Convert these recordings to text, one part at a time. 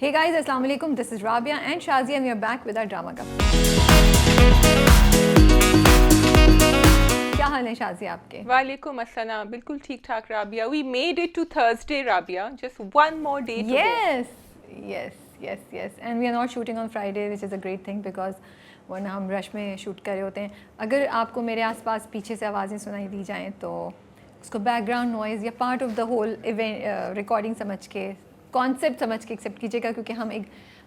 Hey guys, Assalamu alaikum. This is Rabia and Shazia and we are back with our drama cup. क्या हाल है शाज़िया आपके? वालेकुम अस्सलाम, बिल्कुल ठीक ठाक Rabia. We made it to Thursday, Rabia. Just one more day to go. Yes. And we are not shooting on Friday, which is a great thing because वरना हम रश में शूट कर रहे होते हैं. अगर आपको मेरे आसपास पीछे से आवाज़ें सुनाई दी जाएं तो उसको बैकग्राउंड नॉइज़ या part of the whole event recording समझ के, कॉन्सेप्ट समझ के एक्सेप्ट कीजिएगा, क्योंकि हम एक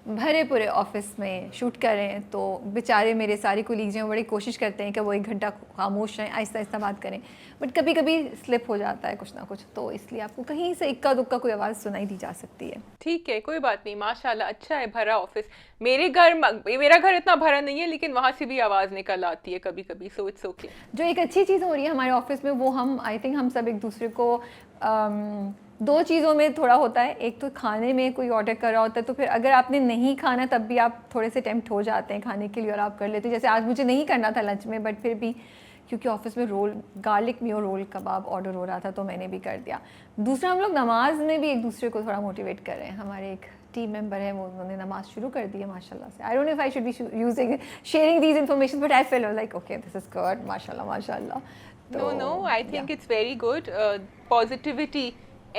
भरे पूरे ऑफिस में शूट कर रहे हैं. तो बेचारे मेरे सारे कोलीग्स हैं, बड़ी कोशिश करते हैं कि वो 1 घंटा खामोश रहें, आहिस्ता आहिस्ता बात करें, बट कभी कभी स्लिप हो जाता है कुछ ना कुछ, तो इसलिए आपको कहीं से इक्का दुक्का कोई आवाज़ सुनाई दी जा सकती है. ठीक है, कोई बात नहीं. माशाल्लाह अच्छा है भरा ऑफिस. मेरा घर इतना भरा नहीं है, लेकिन वहाँ से भी आवाज़ निकल आती है कभी कभी, सो इट्स ओके. जो एक अच्छी चीज़ हो रही है हमारे ऑफिस में, वो हम आई थिंक हम सब एक दूसरे को 2 चीज़ों में थोड़ा होता है. एक तो खाने में कोई ऑर्डर कर रहा होता है, तो फिर अगर आपने नहीं खाना तब भी आप थोड़े से टेम्प्ट हो जाते हैं खाने के लिए और आप कर लेते हैं. जैसे आज मुझे नहीं करना था लंच में, बट फिर भी क्योंकि ऑफिस में गार्लिक मियो रोल कबाब ऑर्डर हो रहा था तो मैंने भी कर दिया. दूसरा, हम लोग नमाज में भी एक दूसरे को थोड़ा मोटिवेट कर रहे हैं. हमारे एक टीम मेंबर है, वो उन्होंने नमाज शुरू कर दी है माशाल्लाह से. आई don't know if I should be using sharing these information, but I feel like okay, this is good, माशाल्लाह. No, I think it's very good. Positivity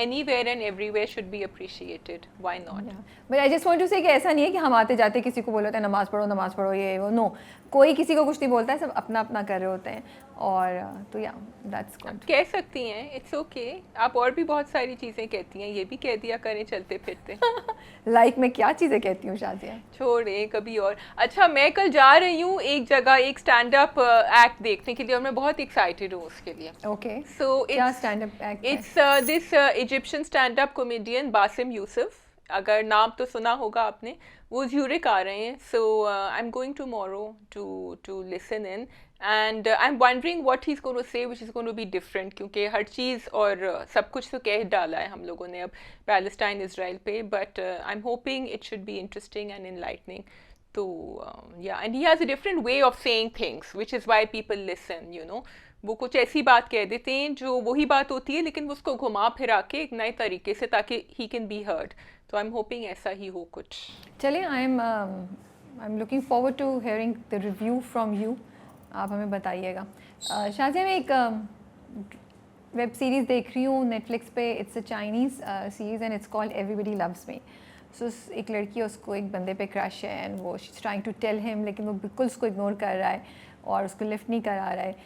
anywhere and everywhere should be appreciated. Why not? But I just want to say कि ऐसा नहीं है कि हम आते जाते किसी को बोल होते हैं नमाज पढ़ो ये वो. नो, कोई किसी को कुछ नहीं बोलता है, सब अपना अपना कर रहे होते हैं. और तो या दैट्स गुड. कह सकती हैं, इट्स ओके. आप और भी बहुत सारी चीज़ें कहती हैं, ये भी कह दिया करें चलते फिरते. लाइक मैं क्या चीज़ें कहती हूँ शाज़िया? छोड़े कभी और. अच्छा, मैं कल जा रही हूँ एक जगह एक स्टैंड अप एक्ट देखने के लिए और मैं बहुत एक्साइटेड हूँ उसके लिए. ओके, सो क्या stand up act? It's this Egyptian stand up comedian Basim Yusuf. अगर नाम तो सुना होगा आपने. वो ज्यूरिक आ रहे हैं. So I am going tomorrow to listen in and I am wondering what he is going to say which is going to be different, क्योंकि हर चीज़ और सब कुछ तो कह डाला है हम लोगों ने अब पैलेस्टाइन इसराइल पे, but I am hopping it should be interesting and enlightening. तो या, and he has a different way of saying things which is why people listen, you know. वो कुछ ऐसी बात कह देते हैं जो वही बात होती है, लेकिन वो उसको घुमा फिरा के एक नए तरीके से, ताकि ही कैन बी हर्ड. तो आई एम होपिंग ऐसा ही हो कुछ. चलिए, I am looking forward to hearing the review from you. आप हमें बताइएगा. शाज़िया, मैं एक वेब सीरीज़ देख रही हूँ नेटफ्लिक्स पे. It's a Chinese series and it's called everybody loves me. So एक लड़की है, उसको एक बंदे पे क्रश है एंड वो she is trying to tell him, लेकिन वो बिल्कुल उसको इग्नोर कर रहा है और उसको लिफ्ट नहीं करा रहा है.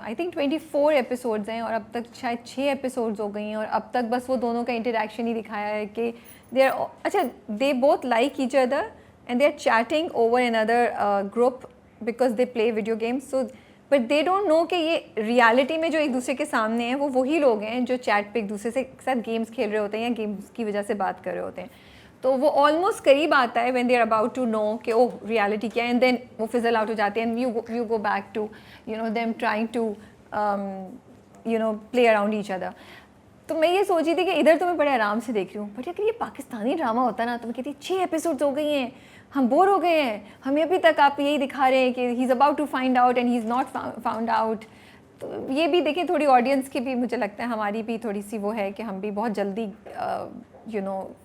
आई थिंक 24 एपिसोड्स हैं और अब तक शायद 6 एपिसोड्स हो गई हैं और अब तक बस वो दोनों का इंटरेक्शन ही दिखाया है कि they both like each other and they are chatting over another group because they play video games. So but they don't know कि ये रियलिटी में जो एक दूसरे के सामने हैं वो वही लोग हैं जो चैट पे एक दूसरे से साथ गेम्स खेल रहे होते हैं या गेम्स की वजह से बात कर रहे होते हैं. तो वो ऑलमोस्ट करीब आता है when they are about to know कि ओह रियलिटी क्या है, एंड देन वो फिजल आउट हो जाते हैं and you go back to them trying to play around each other. तो मैं ये सोची थी कि इधर तो मैं बड़े आराम से देख रही हूँ, बट अगर ये पाकिस्तानी ड्रामा होता ना तो मैं कहती 6 एपिसोड्स हो गई हैं, हम बोर हो गए हैं, हमें अभी तक आप यही दिखा रहे हैं कि he is about to find out and he is not found out. तो ये भी देखिए, थोड़ी ऑडियंस की भी मुझे लगता है हमारी भी थोड़ी सी वो है कि हम भी बहुत जल्दी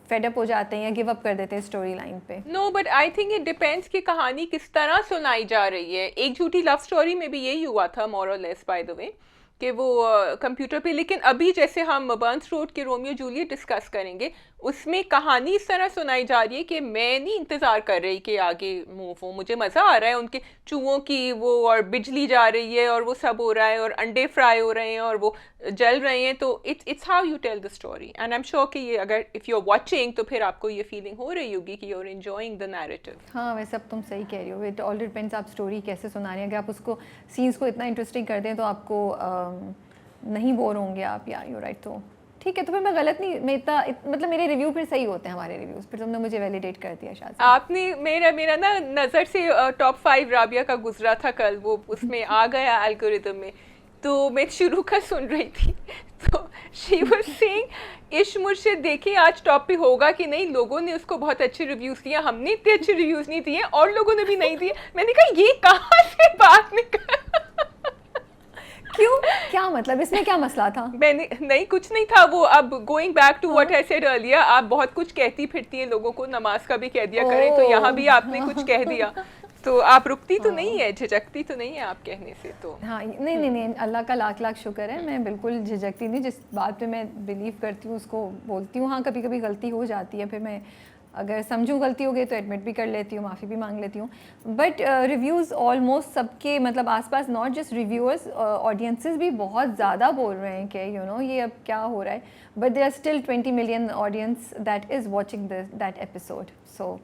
फेड अप हो जाते हैं या गिव अप कर देते हैं स्टोरी लाइन पे. No, but I think it depends कि कहानी किस तरह सुनाई जा रही है. एक झूठी लव स्टोरी में भी यही हुआ था, मोर और लेस, बाय द वे, कि वो कंप्यूटर पे. लेकिन अभी जैसे हम बर्न्स रोड के रोमियो जूलियट डिस्कस करेंगे, उसमें कहानी इस तरह सुनाई जा रही है कि मैं नहीं इंतज़ार कर रही कि आगे मूव हो. मुझे मज़ा आ रहा है उनके चूहों की वो, और बिजली जा रही है और वो सब हो रहा है और अंडे फ्राई हो रहे हैं और वो जल रहे हैं. तो it's how you tell the story. And I am sure कि ये अगर इफ़ यू आर वॉचिंग तो फिर आपको ये फीलिंग हो रही होगी कि you are enjoying the narrative. हाँ, वैसे अब तुम सही कह रही हो. इट ऑल डिपेंड्स आप स्टोरी कैसे सुना रहे हैं. अगर आप उसको सीन्स को इतना इंटरेस्टिंग कर दें तो आपको नहीं बोर होंगे आप. या यू राइट. तो ठीक है, तो फिर मैं गलत नहीं, मैं इतना मतलब मेरे रिव्यू फिर सही होते हैं हमारे रिव्यूज़. फिर तुमने मुझे वैलिडेट कर दिया शायद. आपने मेरा ना नज़र से टॉप 5 राबिया का गुजरा था कल, वो उसमें आ गया एल्गोरिदम में. तो मैं शुरू का सुन रही थी तो शी वाज सेइंग इश्क मुर्शिद देखिए आज टॉप पे होगा कि नहीं. लोगों ने उसको बहुत अच्छे रिव्यूज़ दिए, हमने इतने अच्छे रिव्यूज़ नहीं दिए और लोगों ने भी नहीं दिए. मैंने कहा ये कहाँ से बात निकल. क्यों, क्या मतलब, इसमें क्या मसला था? मैंने नहीं, कुछ नहीं था वो। अब going back to what I said earlier, आप बहुत कुछ कहती फिरती हैं लोगों को, नमाज का भी कह दिया करें, तो यहाँ भी आपने कुछ कह दिया, तो आप रुकती तो नहीं है, झिझकती तो नहीं है आप कहने से? तो हाँ, नहीं नहीं नहीं, अल्लाह का लाख लाख शुक्र है, मैं बिल्कुल झिझकती नहीं, जिस बात पे मैं बिलीव करती हूँ उसको बोलती हूँ। हाँ, कभी कभी गलती हो जाती है, फिर मैं अगर समझूँ गलती हो गई तो एडमिट भी कर लेती हूँ, माफ़ी भी मांग लेती हूँ। बट रिव्यूज़ ऑलमोस्ट सबके, मतलब आसपास नॉट जस्ट रिव्यूअर्स, ऑडियंसेस भी बहुत ज़्यादा बोल रहे हैं कि ये अब क्या हो रहा है, but there are still 20 million audience that is watching that episode. So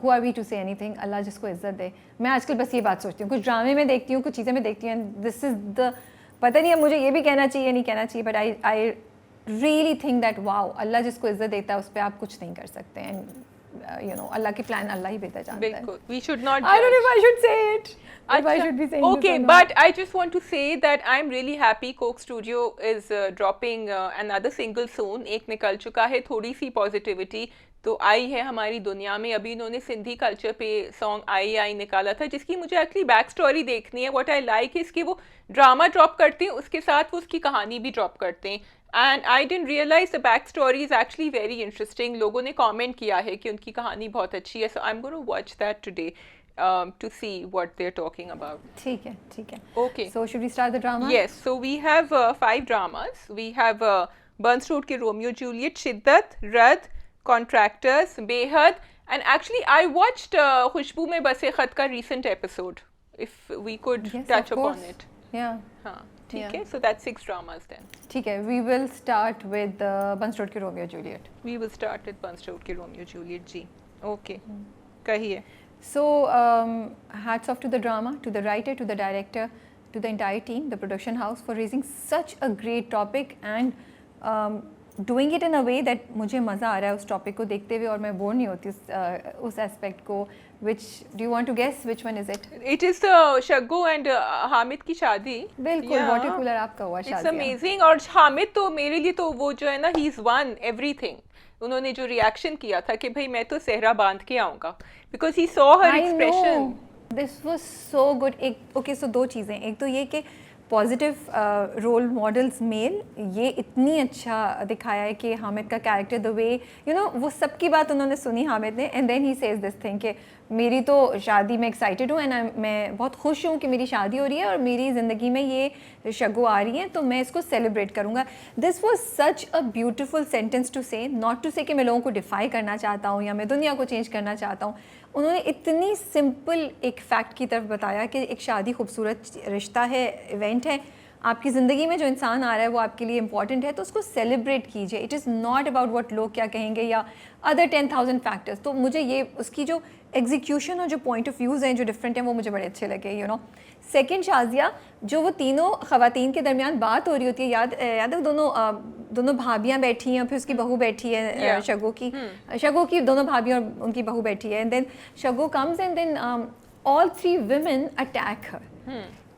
who are we to say anything, Allah जिसको इज्जत दे। मैं आजकल बस ये बात सोचती हूँ, कुछ ड्रामे में देखती हूँ, कुछ चीज़ें में देखती हूँ, एंड दिस इज़ द, पता नहीं अब मुझे ये भी कहना चाहिए नहीं कहना चाहिए, but I really think that wow, Allah जिसको इज्जत देता है उस पर आप कुछ नहीं कर सकते, एंड अल्लाह की प्लान अल्लाह ही बेहतर जानता है। बिल्कुल, we should not I don't know judge. if I should say it. If I should be saying this Okay, or not. but I just want to say that I'm really happy Coke Studio is dropping another single soon. एक निकल चुका है, थोड़ी सी positivity तो आई है हमारी दुनिया में। अभी इन्होंने सिंधी कल्चर पे सॉन्ग आई आई निकाला था, जिसकी मुझे एक्चुअली बैक स्टोरी देखनी है। व्हाट आई लाइक इज कि वो ड्रामा ड्रॉप करते हैं, उसके साथ वो उसकी कहानी भी ड्रॉप करते हैं, and I didn't realise the back story is actually very interesting. लोगों ने कमेंट किया है कि उनकी कहानी बहुत अच्छी है, so I am going to watch that today to see what they're talking about. ठीक है, ठीक है. Okay. So should we start the drama? Yes. So we have 5 dramas. We have Burns Road के Romeo Juliet, शिद्दत, रद, Contractors, बेहद, and actually I watched खुशबू में बसे खत का recent episode. If we could Yes, touch of upon course. it. Yeah. हाँ, ठीक Yeah. है. So that's 6 dramas then. ठीक है. We will start with Buns Road की Romeo Juliet. We will start with Burns Road के Romeo Juliet जी. Okay. कहिए. So hats off to the drama, to the writer, to the director, to the entire team, the production house for raising such a great topic and doing it in a way that मुझे मज़ा आ रहा है उस topic को देखते हुए, और मैं बोर नहीं होती उस एस्पेक्ट को. Which do you want to guess which one is it? It is शग्गू and Hamid की शादी. बिल्कुल. Yeah. वाटर कूलर आपका हुआ It's शादी. amazing. और हामिद तो मेरे लिए तो वो जो है ना, he is one everything. उन्होंने जो रिएक्शन किया था कि भाई मैं तो सेहरा बांध के आऊँगा, because he saw her expression. This was so good. Okay, so 2 चीज़ें. एक तो ये कि पॉजिटिव रोल मॉडल्स मेल, ये इतनी अच्छा दिखाया है कि हामिद का कैरेक्टर, द वे वो सबकी बात उन्होंने सुनी हामिद ने, and then he says this thing कि मेरी तो शादी में एक्साइटेड हूँ, एंड मैं बहुत खुश हूँ कि मेरी शादी हो रही है और मेरी ज़िंदगी में ये शगो आ रही है, तो मैं इसको सेलिब्रेट करूँगा. This was such a beautiful sentence to say, not to say कि मैं लोगों को डिफाई करना चाहता हूँ या मैं दुनिया को चेंज करना चाहता हूँ. उन्होंने इतनी सिंपल एक फैक्ट की तरफ बताया कि एक शादी खूबसूरत रिश्ता है, इवेंट है, आपकी ज़िंदगी में जो इंसान आ रहा है वो आपके लिए इंपॉर्टेंट है, तो उसको सेलिब्रेट कीजिए. It is not about what लोग क्या कहेंगे या अदर 10,000 फैक्टर्स. तो मुझे ये उसकी जो एग्जीक्यूशन और जो पॉइंट ऑफ व्यूज़ हैं जो डिफरेंट हैं वो मुझे बड़े अच्छे लगे. सेकंड, शाजिया, जो वो तीनों ख़वातीन के दरमियान बात हो रही होती है, याद है दोनों भाभियाँ बैठी हैं, फिर उसकी बहू बैठी है, शगो की दोनों भाभियाँ और उनकी बहू बैठी है, and then Shaggo comes and then all 3 women attack her.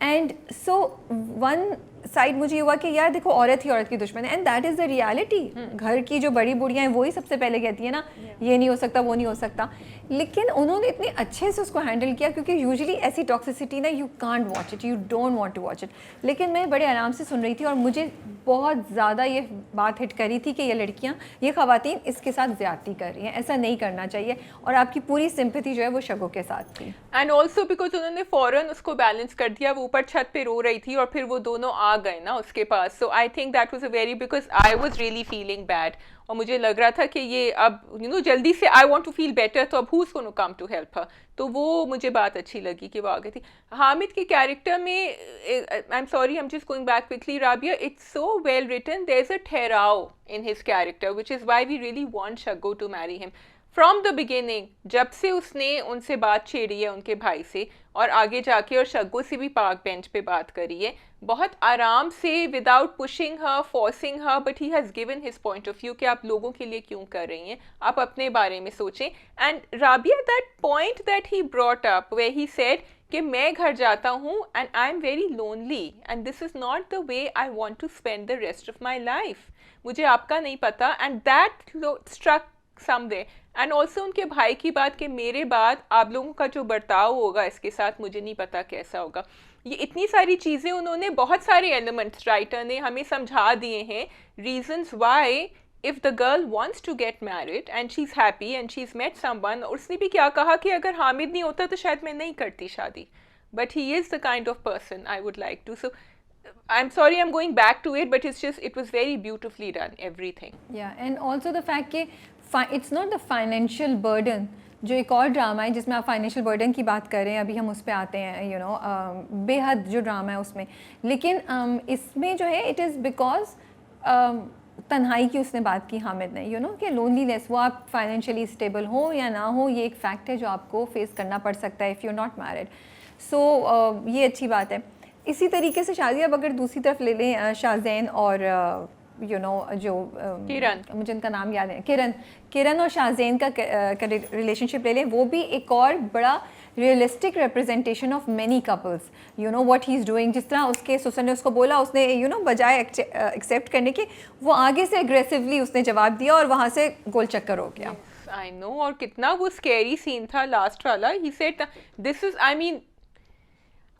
And so one side मुझे ये हुआ कि यार देखो, औरत ही औरत की दुश्मन है, and that is the reality. घर की जो बड़ी बुढ़ियाँ हैं वही सबसे पहले कहती है ना, ये नहीं हो सकता, वो नहीं हो सकता. लेकिन उन्होंने इतने अच्छे से उसको हैंडल किया, क्योंकि यूजुअली ऐसी टॉक्सिसिटी ना, you can't watch it, you don't want to watch it. लेकिन मैं बड़े आराम से सुन रही थी और मुझे बहुत ज़्यादा ये बात हिट करी थी कि ये लड़कियाँ, ये ख़वातीन इसके साथ ज़्यादती कर रही हैं, ऐसा नहीं करना चाहिए, और आपकी पूरी सिंपैथी जो है वो शगो के साथ थी. एंड ऑल्सो बिकॉज उन्होंने फ़ौरन उसको बैलेंस कर दिया. वो ऊपर छत पे रो रही थी और फिर वो दोनों आ गए ना उसके पास. So I think that was a very, because I was really feeling bad, और मुझे लग रहा था कि ये अब जल्दी से I want to feel better, तो अब who is going to come to help her. तो वो मुझे बात अच्छी लगी कि वो आ गई थी. हामिद के कैरेक्टर में, I am sorry, I am just going back quickly, Rabia, it's so well written. There is a ठहराव in his character which is why we really want Shaggu to marry him. From the beginning, जब से उसने उनसे बात छेड़ी है उनके भाई से, और आगे जाके और शग्गू से भी पार्क बेंच पे बात करी है, बहुत आराम से, without pushing her, forcing her, but he has given his point of view कि आप लोगों के लिए क्यों कर रही हैं, आप अपने बारे में सोचें. And Rabia, that point that he brought up where he said कि मैं घर जाता हूँ and I am very lonely and this is not the way I want to spend the rest of my life. मुझे आपका नहीं पता, and that struck somewhere. And also उनके भाई की बात कि मेरे बाद आप लोगों का जो बर्ताव होगा इसके साथ मुझे नहीं पता कैसा होगा। ये इतनी सारी चीज़ें उन्होंने, बहुत सारे एलिमेंट्स राइटर ने हमें समझा दिए हैं, reasons why if the girl wants to get married and she is happy and she is met someone. और उसने भी क्या कहा कि अगर हामिद नहीं होता तो शायद मैं नहीं करती शादी, but he is the kind of person I would like to. So I'm sorry I'm going back to it, but it's just, it was very beautifully done, everything. Yeah, and also the fact कि it's not the financial burden, जो एक और drama है जिसमें आप financial burden की बात कर रहे हैं, अभी हम उस पर आते हैं, बेहद जो ड्रामा है उसमें, लेकिन इसमें जो है इट इज़ बिकॉज तन्हाई की उसने बात की हामिद ने, कि लोनलीनेस, वो आप फाइनेंशियली स्टेबल हो या ना हो, ये एक फैक्ट है जो आपको फेस करना पड़ सकता है इफ़ यू नॉट मैरिड। सो ये अच्छी बात है। इसी तरीके से शादी अब अगर दूसरी तरफ ले लें, शाहज़ैन और जो किरण, मुझे उनका नाम याद है, किरण और शाहज़ैन का रिलेशनशिप ले लें, वो भी एक और बड़ा realistic representation of many couples, what he is doing. जिस तरह उसके ससुर ने उसको बोला, उसने बजाय एक्सेप्ट करने के, वो आगे से एग्रेसिवली उसने जवाब दिया और वहाँ से गोल चक्कर हो गया। आई नो, और कितना वो स्कैरी सीन था लास्ट वाला। He said this is, I mean,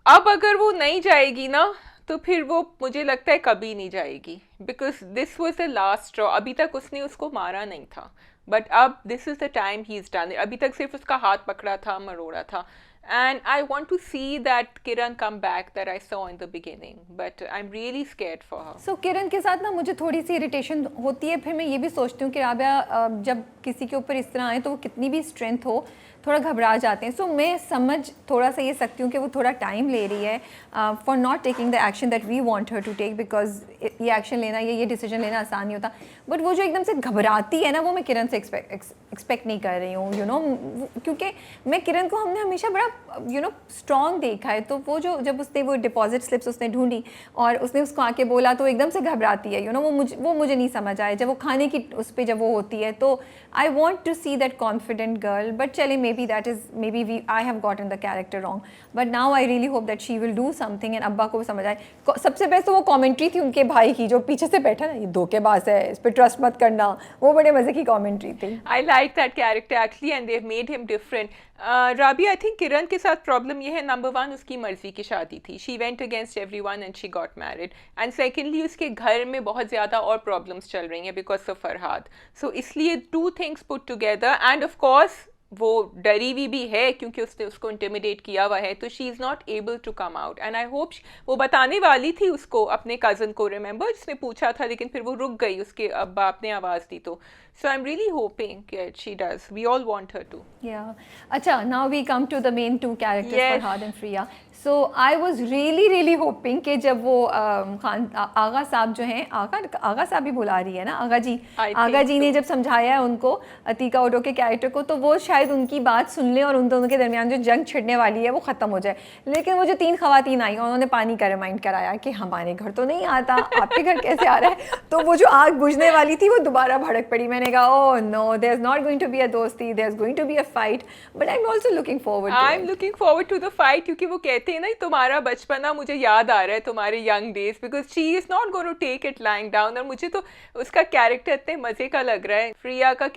अब अगर वो नहीं जाएगी ना तो फिर वो मुझे लगता है कभी नहीं जाएगी, because this was the last straw. अभी तक उसने उसको मारा नहीं था, बट अब this is the time he is done. अभी तक सिर्फ उसका हाथ पकड़ा था, मरोड़ा था। And I want to see that Kiran come back that I saw in the beginning, but I am really scared for her. So Kiran के साथ ना मुझे थोड़ी सी इरिटेशन होती है। फिर मैं ये भी सोचती हूँ कि राबिया जब किसी के ऊपर इस तरह आए तो वो कितनी भी स्ट्रेंथ हो, थोड़ा घबरा जाते हैं। सो मैं समझ थोड़ा सा ये सकती हूँ कि वो थोड़ा टाइम ले रही है for not taking the action that we want her to take, because ये एक्शन लेना, ये डिसीजन लेना आसान नहीं होता। बट वो जो एकदम से घबराती है ना, वो मैं किरण से एक्सपेक्ट नहीं कर रही हूँ, क्योंकि मैं किरण को, हमने हमेशा बड़ा स्ट्रॉन्ग देखा है। तो वो जब उसने वो डिपॉजिट स्लिप्स उसने ढूंढी और उसने उसको आके बोला तो एकदम से घबराती है, वो मुझे नहीं समझ आया। जब वो खाने की उस पर जब वो होती है, तो I want to see that confident girl. But चले, maybe I have gotten the character wrong, but now I really hope that she will do something and अब्बा को समझ आए। सबसे बेस्ट तो वो कमेंट्री थी उनके भाई की, जो पीछे से बैठा ना, ये धोखेबाज है, इस पर ट्रस्ट मत करना, वो बड़े मजे की कमेंट्री थी। I like that character actually and they've made him different. Rabi, I think Kiran के साथ प्रॉब्लम ये है, नंबर वन उसकी मर्जी की शादी थी, she went against everyone and she got married. And secondly उसके घर में बहुत ज़्यादा और प्रॉब्लम्स चल रही हैं बिकॉज ऑफ फरहाद। सो इसलिए two things put together, and of course वो डरी हुई भी है क्योंकि उसने उसको इंटिमिडेट किया हुआ है, तो she is not able to come out. And I hope, वो बताने वाली थी उसको, अपने कज़न को, रिमेंबर, जिसने पूछा था, लेकिन फिर वो रुक गई, उसके बाप ने आवाज़ दी। तो so I am really hoping that she does, we all want her to. Yeah अच्छा, now we come to the main two characters, Farhad and Priya. So I was really hoping कि जब वो आगा साहब जो हैं, आगा साहब ही बुला रही है ना, आगा जी ने जब समझाया है उनको अतीका ओडो के कैरेक्टर को, तो वो शायद उनकी बात सुन लें और उन दोनों के दरमियान जो जंग छिड़ने वाली है वो ख़त्म हो जाए। लेकिन वो जो 3 ख़वातीन आई, उन्होंने पानी का रिमाइंड कराया कि हमारे घर तो नहीं आता, आपके घर कैसे आ रहा है। तो वो जो आग बुझने वाली थी वो दोबारा भड़क पड़ी। मैंने कहा, oh no, there is not going to be a दोस्ती, there is going to be a fight, but I am also looking forward to the fight, क्योंकि वो कहते हैं ना, तुम्हारा बचपना मुझे याद आ रहा है, तुम्हारे young days, because she is not going to take it lying down. और मुझे तो उसका कैरेक्टर इतने मजे का लग रहा है, फ्रिया का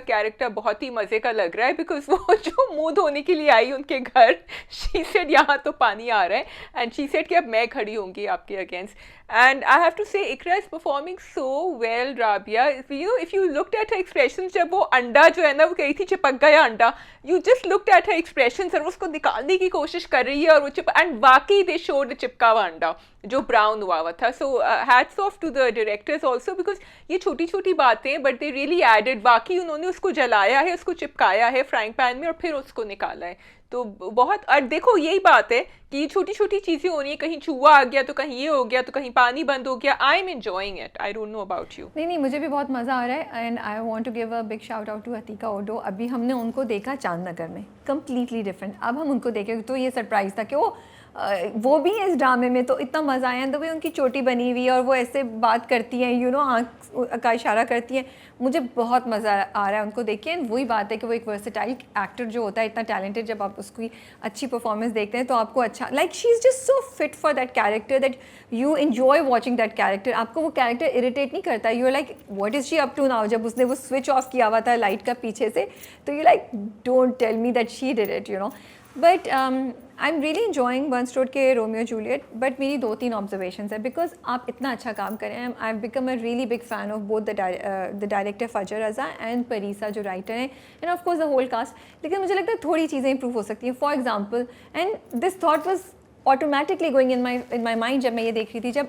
कैरेक्टर बहुत ही मजे का लग रहा है, बिकॉज वो जो मुंह धोने के लिए आई उनके घर, शी सेड यहाँ तो पानी आ रहा है, एंड शी सेड कि अब मैं खड़ी होंगी आपके against. And I have to say, Ikra is performing so well, Rabia. If you looked at her expressions, जब वो अंडा जो है ना, वो कह रही थी चिपक गया अंडा, you just looked at her expressions और उसको निकालने की कोशिश कर रही है, और वो एंड वाकई they showed चिपका हुआ अंडा जो ब्राउन हुआ था। So hats off to the directors also, because ये छोटी छोटी बातें, but they really added, वाकई उन्होंने उसको जलाया है, उसको चिपकाया है फ्राइंग पैन में और फिर उसको निकाला है। तो बहुत, और देखो यही बात है कि ये छोटी छोटी चीज़ें हो रही हैं, कहीं चूहा आ गया तो कहीं ये हो गया तो कहीं पानी बंद हो गया। I am enjoying it, I don't know about you. नहीं, मुझे भी बहुत मज़ा आ रहा है, and I want to give a big shout out to Atiqa Odho. अभी हमने उनको देखा चांद नगर में, कम्प्लीटली डिफरेंट। अब हम उनको देखें तो ये सरप्राइज़ था कि वो वो भी है इस ड्रामे में, तो इतना मज़ा आया। द वे उनकी चोटी बनी हुई है और वो ऐसे बात करती हैं, यू नो, आँख का इशारा करती हैं, मुझे बहुत मज़ा आ रहा है उनको देख के। एंड वही बात है कि वो एक वर्सेटाइल एक्टर जो होता है, इतना टैलेंटेड, जब आप उसकी अच्छी परफॉर्मेंस देखते हैं तो आपको अच्छा, like she is just so fit for that character that you enjoy watching that character. आपको वो कैरेक्टर इरिटेट नहीं करता, you are like what is she up to now. जब उसने वो स्विच ऑफ किया हुआ था लाइट का पीछे से, तो you like don't tell me that she did it, you know. But I am really enjoying Burns Road के रोमियो जूलियट। बट मेरी 2-3 ऑब्जर्वेशंस है, बिकॉज आप इतना अच्छा काम करें। I have become a really big fan of both the director Fajar Raza and Parisa जो writer हैं, and of course the whole cast. लेकिन मुझे लगता है थोड़ी चीज़ें इंप्रूव हो सकती हैं। For example, and this thought was automatically going in my mind जब मैं ये देख रही थी, जब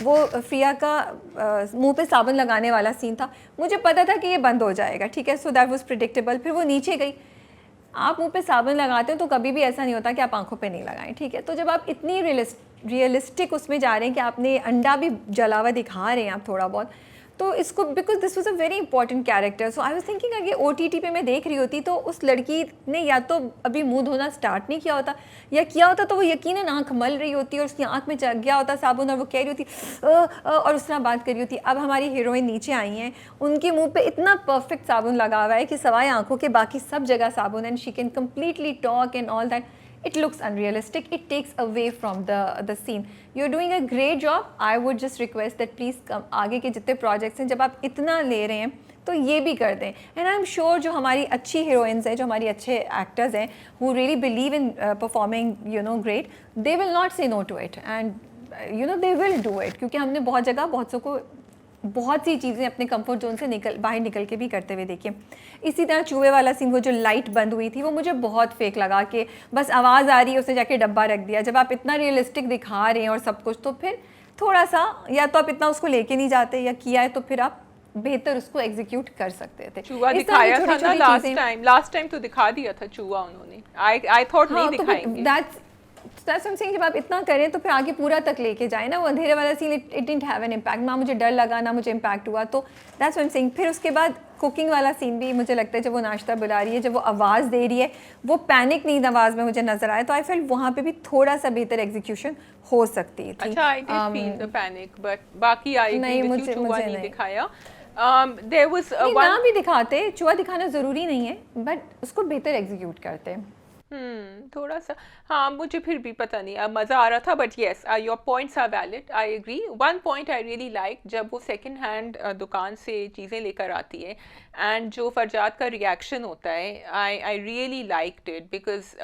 वो फ्रिया का मुंह पे साबुन लगाने वाला सीन था, मुझे पता था कि ये बंद हो जाएगा, ठीक है, सो दैट वाज प्रिडिक्टेबल। फिर वो नीचे गई। आप मुंह पे साबुन लगाते हो तो कभी भी ऐसा नहीं होता कि आप आंखों पे नहीं लगाएं, ठीक है। तो जब आप इतनी रियलिस्टिक उसमें जा रहे हैं कि आपने अंडा भी जला हुआ दिखा रहे हैं आप थोड़ा बहुत, तो इसको, because this was a very important character, so I was thinking अगर OTT पे मैं देख रही होती तो उस लड़की ने या तो अभी मुंह धोना स्टार्ट नहीं किया होता, या किया होता तो वो यकीनन आंख मल रही होती और उसकी आंख में चढ़ गया होता साबुन और वो कह रही होती और उस तरह बात कर रही होती। अब हमारी हीरोइन नीचे आई हैं, उनके मुंह पे इतना परफेक्ट साबुन लगा हुआ है कि सवाए आंखों के बाकी सब जगह साबुन, and she can completely talk and all that. It looks unrealistic. It takes away from the scene. You're doing a great job. I would just request that please come, आगे के जितने projects हैं, जब आप इतना ले रहे हैं तो ये भी कर दें। And I'm sure जो हमारी अच्छी heroines हैं, जो हमारी अच्छे actors हैं, who really believe in performing, you know, great, they will not say no to it, and you know they will do it, क्योंकि हमने बहुत जगह बहुत सौ को बहुत सी चीज़ें अपने कंफर्ट जोन से बाहर निकल के भी करते हुए देखिए। इसी तरह चूहे वाला सीन, वो जो लाइट बंद हुई थी, वो मुझे बहुत फेक लगा कि बस आवाज़ आ रही है, उसने जाके डब्बा रख दिया। जब आप इतना रियलिस्टिक दिखा रहे हैं और सब कुछ, तो फिर थोड़ा सा, या तो आप इतना उसको लेके नहीं जाते, या किया है तो फिर आप बेहतर उसको एग्जीक्यूट कर सकते थे। चूहा दिखाया था ना लास्ट टाइम तो दिखा दिया था चूहा उन्होंने। आई थॉट नहीं दिखाएंगे। That's what I'm saying, जब आप इतना करें तो फिर आगे पूरा तक लेके जाए ना। वो अंधेरे वाला scene, it didn't have an impact, ना मुझे डर लगा ना मुझे इम्पैक्ट हुआ। तो that's what I am saying. फिर उसके बाद कुकिंग वाला सीन भी मुझे लगता है, जब वो नाश्ता बुला रही है, जब वो आवाज़ दे रही है, वो पैनिक नहीं आवाज़ में मुझे नजर आया, तो आई फील वहाँ पे भी थोड़ा सा बेहतर एग्जीक्यूशन हो सकती थी। अच्छा, I did feel the panic, but बाकी आई नहीं, मुझे नहीं दिखाया। देयर वाज ना भी दिखाते, चूहा दिखाना ज़रूरी नहीं है, बट उसको बेहतर एग्जीक्यूट करते। थोड़ा सा, हाँ, मुझे फिर भी पता नहीं, अब मज़ा आ रहा था। But yes, your points are valid, I agree. One point I really like, जब वो सेकंड हैंड दुकान से चीज़ें लेकर आती है एंड जो फरजाद का रिएक्शन होता है, I really liked it, because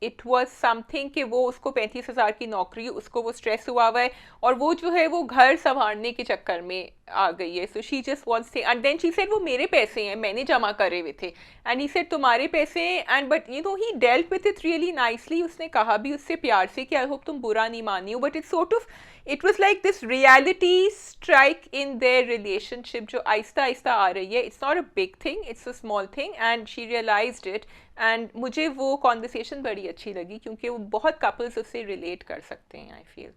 it was something कि वो उसको 35,000 की नौकरी, उसको वो स्ट्रेस हुआ है, और वो जो है वो घर संभालने के चक्कर में आ गई है। So she just wants and then she said वो मेरे पैसे हैं, मैंने जमा करे हुए थे, एंड ही सेड तुम्हारे पैसे हैं, and but you know he dealt with it really nicely. उसने कहा भी उससे प्यार से कि आई होप तुम बुरा नहीं मानी हो, but it's sort of, it was like this reality strike in their relationship जो आहिस्ता आहिस्ता आ रही है। It's not a big thing, it's a small thing, and she realised it. And मुझे वो कॉन्वर्सेशन बड़ी अच्छी लगी, क्योंकि वो बहुत कपल्स उससे रिलेट कर सकते हैं, आई फील।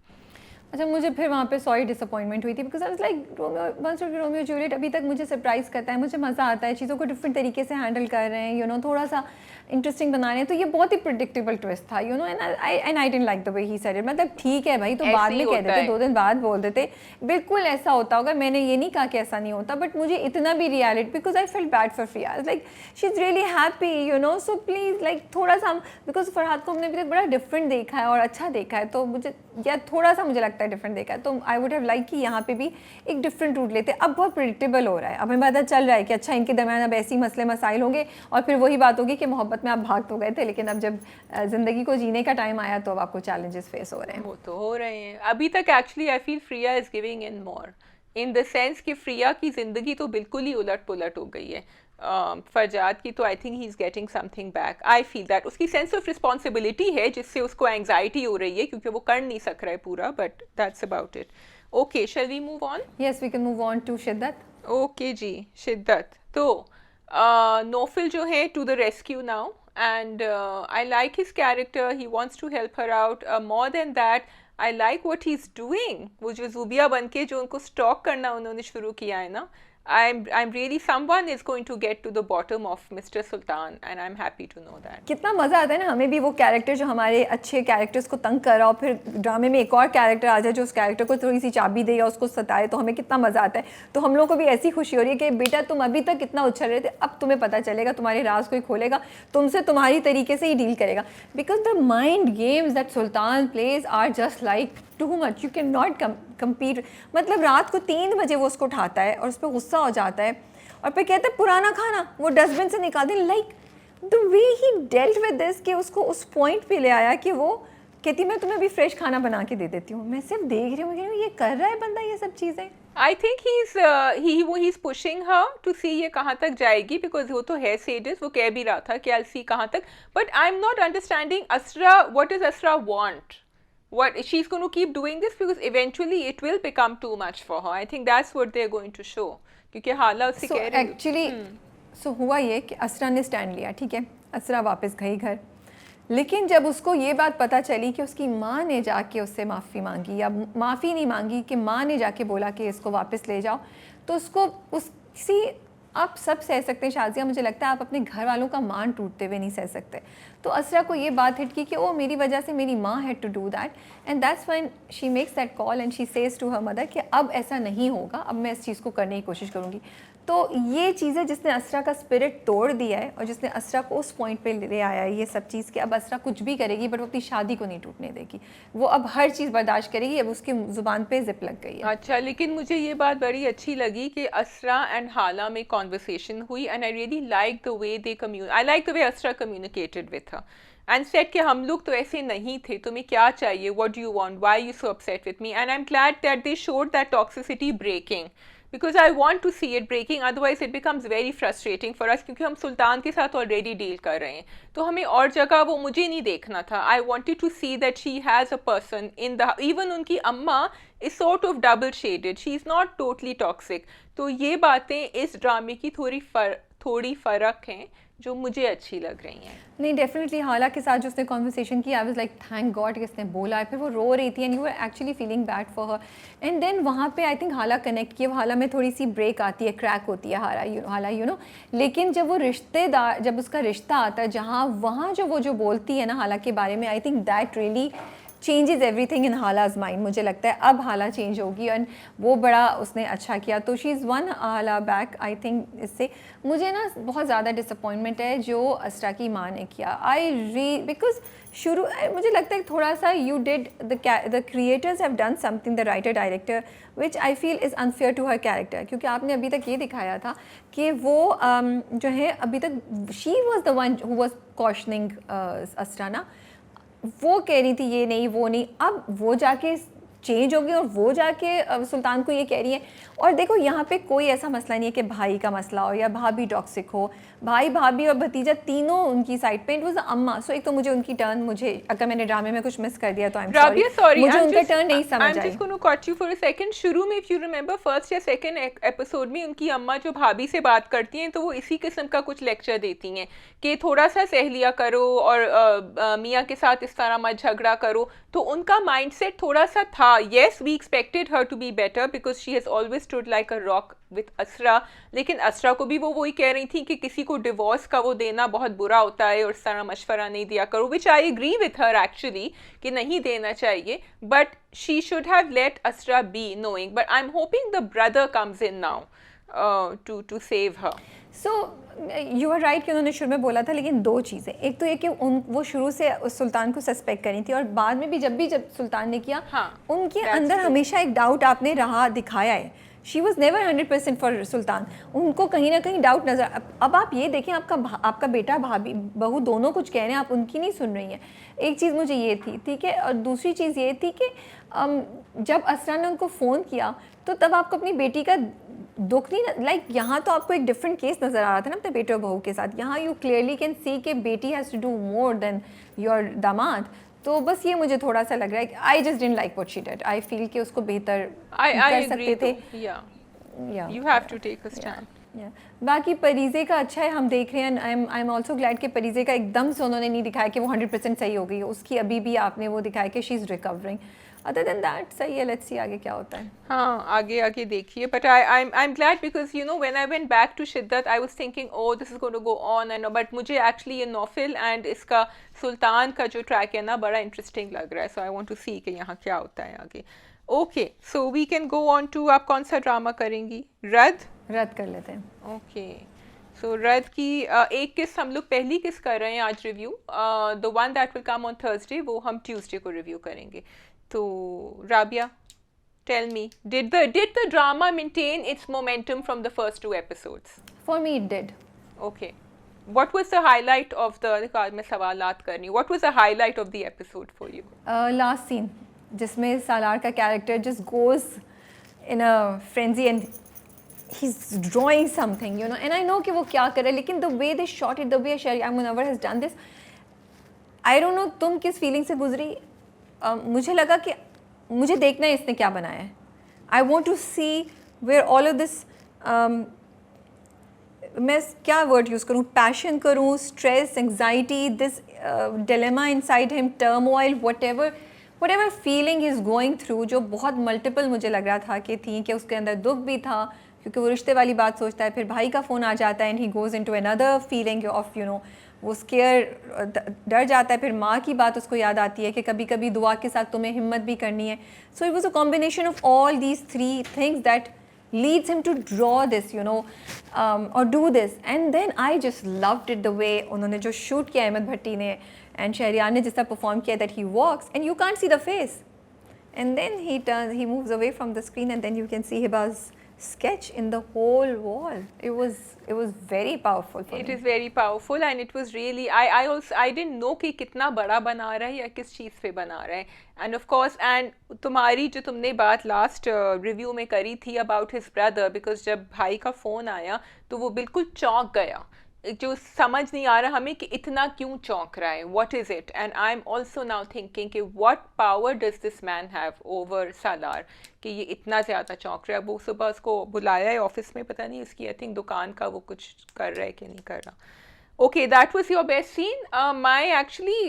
अच्छा, मुझे फिर वहाँ पे सॉरी डिसअपॉइंटमेंट हुई थी, because I was like Romeo Juliet अभी तक मुझे सरप्राइज़ करता है, मुझे मज़ा आता है, चीज़ों को डिफरेंट तरीके से हैंडल कर रहे हैं, यू नो, थोड़ा सा इंटरेस्टिंग बना रहे हैं। तो ये बहुत ही प्रिडिक्टेबल ट्विस्ट था, you know, and I didn't like the way he said it. मतलब ठीक है भाई, तो बाद में कह देते, 2 दिन बाद बोल देते, बिल्कुल ऐसा होता होगा, मैंने ये नहीं कहा कि ऐसा नहीं होता, बट मुझे इतना भी reality, because I feel bad for Freya, like she is really happy, you know, so please like थोड़ा सा, बिकॉज फरहाद को हमने अभी तक बड़ा डिफरेंट देखा है और अच्छा देखा है, तो मुझे या थोड़ा सा मुझे लगता है डिफरेंट देखा है, तो आई वुड हैव लाइक कि यहाँ पे भी एक डिफरेंट रूट लेते। अब बहुत प्रिडिक्टेबल हो रहा है, अब हमें पता चल रहा है कि अच्छा इनके दरमियान अब ऐसी मसले मसाइल होंगे, और फिर वही बात होगी कि मोहब्बत में आप भाग तो गए थे, लेकिन अब जब ज़िंदगी को जीने का टाइम आया तो अब आपको चैलेंजेस फेस हो रहे हैं। वो तो हो रहे हैं अभी तक। Actually I feel Freya is giving in more, in the sense कि फ्रिया की ज़िंदगी तो बिल्कुल ही उलट पुलट हो गई है। फरजाद की तो I think he is getting something back, I feel that. उसकी सेंस ऑफ रिस्पॉन्सिबिलिटी है जिससे उसको एंग्जाइटी हो रही है, क्योंकि वो कर नहीं सक रहा है पूरा, but that's about it. Okay, shall we move on? Yes, we can move on to Shiddat. Okay ji, Shiddat. तो नौफिल जो है to the rescue now, and I like his character. He wants to help her out. More than that, I like what he's doing. वो जो ज़ूबिया बन के जो उनको stock करना उन्होंने शुरू किया है ना, I'm really, someone is going to get to the bottom of Mr. Sultan, and I'm happy to know that. कितना मज़ा आता है ना हमें भी वो कैरेक्टर जो हमारे अच्छे कैरेक्टर्स को तंग कर रहा हो, फिर ड्रामे में एक और कैरेक्टर आ जाए जो उस कैरेक्टर को थोड़ी सी चाबी दे या उसको सताए, तो हमें कितना मज़ा आता है। तो हम लोग को भी ऐसी खुशी हो रही है कि बेटा तुम अभी तक कितना उछल रहे थे, अब तुम्हें पता चलेगा, तुम्हारे राज कोई खोलेगा, तुमसे तुम्हारी तरीके से ही डील करेगा। Because the mind games that Sultan plays are just like too much, you can not compete. मतलब रात को 3 बजे वो उसको उठाता है और उस पर गुस्सा हो जाता है और फिर कहते हैं पुराना खाना वो डस्टबिन से निकाल दें। Like the way he dealt with this कि उसको उस पॉइंट पे ले आया कि वो कहती मैं तुम्हें अभी फ्रेश खाना बना के दे देती हूँ। मैं सिर्फ देख रही हूँ ये कर रहा है बंदा ये सब चीज़ें। I think he's pushing her to see ये कहाँ तक जाएगी, because वो तो है sadist, वो कह भी रहा था कि I'll see कहाँ तक, but I'm not understanding Asra, what does Asra want? What she's going to keep doing this because eventually it will become too much for her. I think that's what they're going to show, क्योंकि हाला उससे कह रही actually so हुआ ये कि असरा ने stand लिया, ठीक है, असरा वापस गई घर, लेकिन जब उसको ये बात पता चली कि उसकी माँ ने जाके उससे माफ़ी मांगी, या माफ़ी नहीं मांगी कि माँ ने जाके बोला कि इसको वापस ले जाओ, तो उसको उसी, आप सब सह सकते हैं शाजिया, मुझे लगता है आप अपने घर वालों का मान टूटते हुए नहीं सह सकते। तो असरा को ये बात हिट की कि ओ मेरी वजह से मेरी माँ had to do that, and that's when she makes that call and she says to her mother कि अब ऐसा नहीं होगा, अब मैं इस चीज़ को करने की कोशिश करूँगी। तो ये चीज़ें जिसने असरा का स्पिरिट तोड़ दिया है और जिसने असरा को उस पॉइंट पे ले आया है, ये सब चीज़ कि अब असरा कुछ भी करेगी बट वो अपनी शादी को नहीं टूटने देगी, वो अब हर चीज़ बर्दाश्त करेगी, अब उसकी ज़ुबान पे जिप लग गई है। अच्छा, लेकिन मुझे ये बात बड़ी अच्छी लगी कि असरा एंड हाला में कॉन्वर्सेशन हुई, and I really like the way they I like the way Asra communicated with her and said कि हम लोग तो ऐसे नहीं थे, तुम्हें क्या चाहिए, what do you want, why you so upset with me, and I am glad that they showed that toxicity breaking, because I want to see it breaking, otherwise it becomes very frustrating for us, क्योंकि हम सुल्तान के साथ already deal कर रहे हैं, तो हमें और जगह वो मुझे नहीं देखना था। I wanted to see that she has a person in the, even उनकी अम्मा is sort of double shaded, she is not totally toxic। तो ये बातें इस ड्रामे की थोड़ी फ़र्क हैं जो मुझे अच्छी लग रही हैं। नहीं डेफिनेटली हाला के साथ जो उसने कॉन्वर्सेशन की, I was like thank God कि उसने बोला है, फिर वो रो रही थी and you were actually feeling bad for her, and then वहाँ पे आई थिंक हाला कनेक्ट किया, हाला में थोड़ी सी ब्रेक आती है, क्रैक होती है हाला यू नो, लेकिन जब वो रिश्तेदार, जब उसका रिश्ता आता है जहाँ, वहाँ जो वो जो बोलती है ना हाला के बारे में, I think that really changes everything in Hala's mind. मुझे लगता है अब हाला चेंज होगी एंड वो बड़ा उसने अच्छा किया, तो शी इज़ वन हाला बैक आई थिंक। इससे मुझे ना बहुत ज़्यादा डिसअपॉइंटमेंट है जो असरा की माँ ने किया, बिकॉज शुरू मुझे लगता है थोड़ा सा you did the creators have done something, the writer director, which I feel is unfair to her character, क्योंकि आपने अभी तक ये दिखाया था कि वो जो है अभी तक she was the one who was cautioning Asra ना, वो कह रही थी ये नहीं वो नहीं, अब वो जाके चेंज हो गई और वो जाके सुल्तान को ये कह रही है। और देखो यहाँ पे कोई ऐसा मसला नहीं है कि भाई का मसला हो या भाभी टॉक्सिक हो, भाई भाभी और भतीजा तीनों उनकी साइड पे, इट वाज अम्मा। सो एक तो मुझे उनकी टर्न, मुझे अगर मैंने ड्रामे में कुछ मिस कर दिया तो आई एम सॉरी, मुझे उनका टर्न नहीं समझ आई। I'm just going to cut you for a second। शुरू में इफ यू रिमेंबर फर्स्ट या सेकंड एपिसोड में उनकी अम्मा जो भाभी से बात करती हैं तो वो इसी किस्म का कुछ लेक्चर देती हैं कि थोड़ा सा सह लिया करो और मियाँ के साथ इस तरह मत झगड़ा करो, तो उनका माइंडसेट थोड़ा सा था। Yes we expected her to be better because she has always stood like a rock with Asra, लेकिन असरा को भी वो वही कह रही थी कि किसी को डिवोर्स का वो देना बहुत बुरा होता है और इस तरह मशवरा नहीं दिया करो, which I agree with her actually कि नहीं देना चाहिए, but she should have let Asra be knowing, but I am hoping the brother comes in now to save her. So you are right कि उन्होंने शुरू में बोला था, लेकिन दो चीज़ें, एक तो ये कि वो शुरू से उस सुल्तान को सस्पेक्ट करी थी और बाद में भी जब सुल्तान ने किया, हाँ, उनके अंदर हमेशा एक डाउट आपने रहा दिखाया है। शी वॉज नेवर 100% फॉर सुल्तान, उनको कहीं ना कहीं डाउट नजर। अब आप ये देखें, आपका बेटा भाभी बहू दोनों कुछ कह रहे हैं, आप उनकी नहीं सुन रही हैं। एक चीज़ मुझे ये थी, ठीक है, और दूसरी चीज़ ये थी कि जब असरा ने उनको फ़ोन किया तो तब आपको अपनी बेटी का दुख नहीं, लाइक यहाँ तो आपको एक डिफरेंट केस नज़र आ रहा था ना अपने बेटे और बहू के साथ, यहाँ यू क्लियरली कैन सी कि बेटी has to do more than your दामाद। तो बस ये मुझे थोड़ा सा लग रहा है कि I just didn't like what she did, I feel कि उसको बेहतर कर सकते थे। You have to take a stand. बाकी परीज़े का अच्छा है, हम देख रहे हैं, आई एम ऑल्सो ग्लैड कि परीज़े का एकदम से उन्होंने नहीं दिखाया कि वो 100% सही हो गई है, उसकी अभी भी आपने वो दिखाया कि she is recovering. Other than that सही है, लेट्स सी आगे क्या होता है. हाँ आगे आगे देखिए. But I'm glad because you know when I went back to शिद्दत I was thinking oh this is going to go on and but मुझे actually ये नौफिल and इसका सुल्तान का जो ट्रैक है ना बड़ा इंटरेस्टिंग लग रहा है. सो आई वांट टू सी कि यहाँ क्या होता है आगे. Okay so we can go on to. आप कौन सा ड्रामा करेंगी? रद्द कर लेते हैं. ओके सो रद्द की एक किस्त हम लोग पहली किस्त कर रहे हैं आज review. The one that will come on Thursday वो हम ट्यूसडे को रिव्यू करेंगे. तो Rabia tell me, did the drama maintain its momentum from the first 2 episodes? For me it did. Okay. What was the highlight of the मैं सवालात करनी. What was the highlight of the episode for you? Last scene जिसमें सालार का character just goes in a frenzy and he's drawing something, you know, and I know कि वो क्या कर रहा है, लेकिन the way they shot it, the way Shariar Munawar has done this, I don't know तुम किस feeling से गुजरी. मुझे लगा कि मुझे देखना है इसने क्या बनाया है. I want to see where all of this, मैं क्या वर्ड यूज़ करूँ, पैशन करूँ, stress, anxiety, this dilemma inside him, turmoil, whatever feeling is going through, जो बहुत मल्टीपल मुझे लग रहा था कि थी, कि उसके अंदर दुख भी था क्योंकि वो रिश्ते वाली बात सोचता है, फिर भाई का फ़ोन आ जाता है and he goes into another feeling of you know, वो स्केयर, डर जाता है. फिर माँ की बात उसको याद आती है कि कभी कभी दुआ के साथ तुम्हें हिम्मत भी करनी है. So it was a combination of all these 3 things that leads him to draw this, you know, or do this. And then I just loved it the way उन्होंने जो शूट किया अहमद भट्टी ने एंड शहरियार ने जिस तरह परफॉर्म किया, that he walks and you can't see the face and then he moves away from the screen and then you can see Hiba's sketch in the whole wall. It was very powerful for me. It is very powerful and it was really I didn't know कि कितना बड़ा बना रहा है या किस चीज़ पे बना रहा है. And of course and तुम्हारी जो तुमने बात लास्ट रिव्यू में करी थी about his brother, because जब भाई का फ़ोन आया तो वो बिल्कुल चौंक गया, जो समझ नहीं आ रहा हमें कि इतना क्यों चौंक रहा है, what is it. And I am also now thinking कि what power does this man have over Salar कि ये इतना ज़्यादा चौंक रहा है. वो सुबह उसको बुलाया है ऑफिस में, पता नहीं इसकी आई थिंक दुकान का वो कुछ कर रहा है कि नहीं कर रहा. Okay that was your best scene. My actually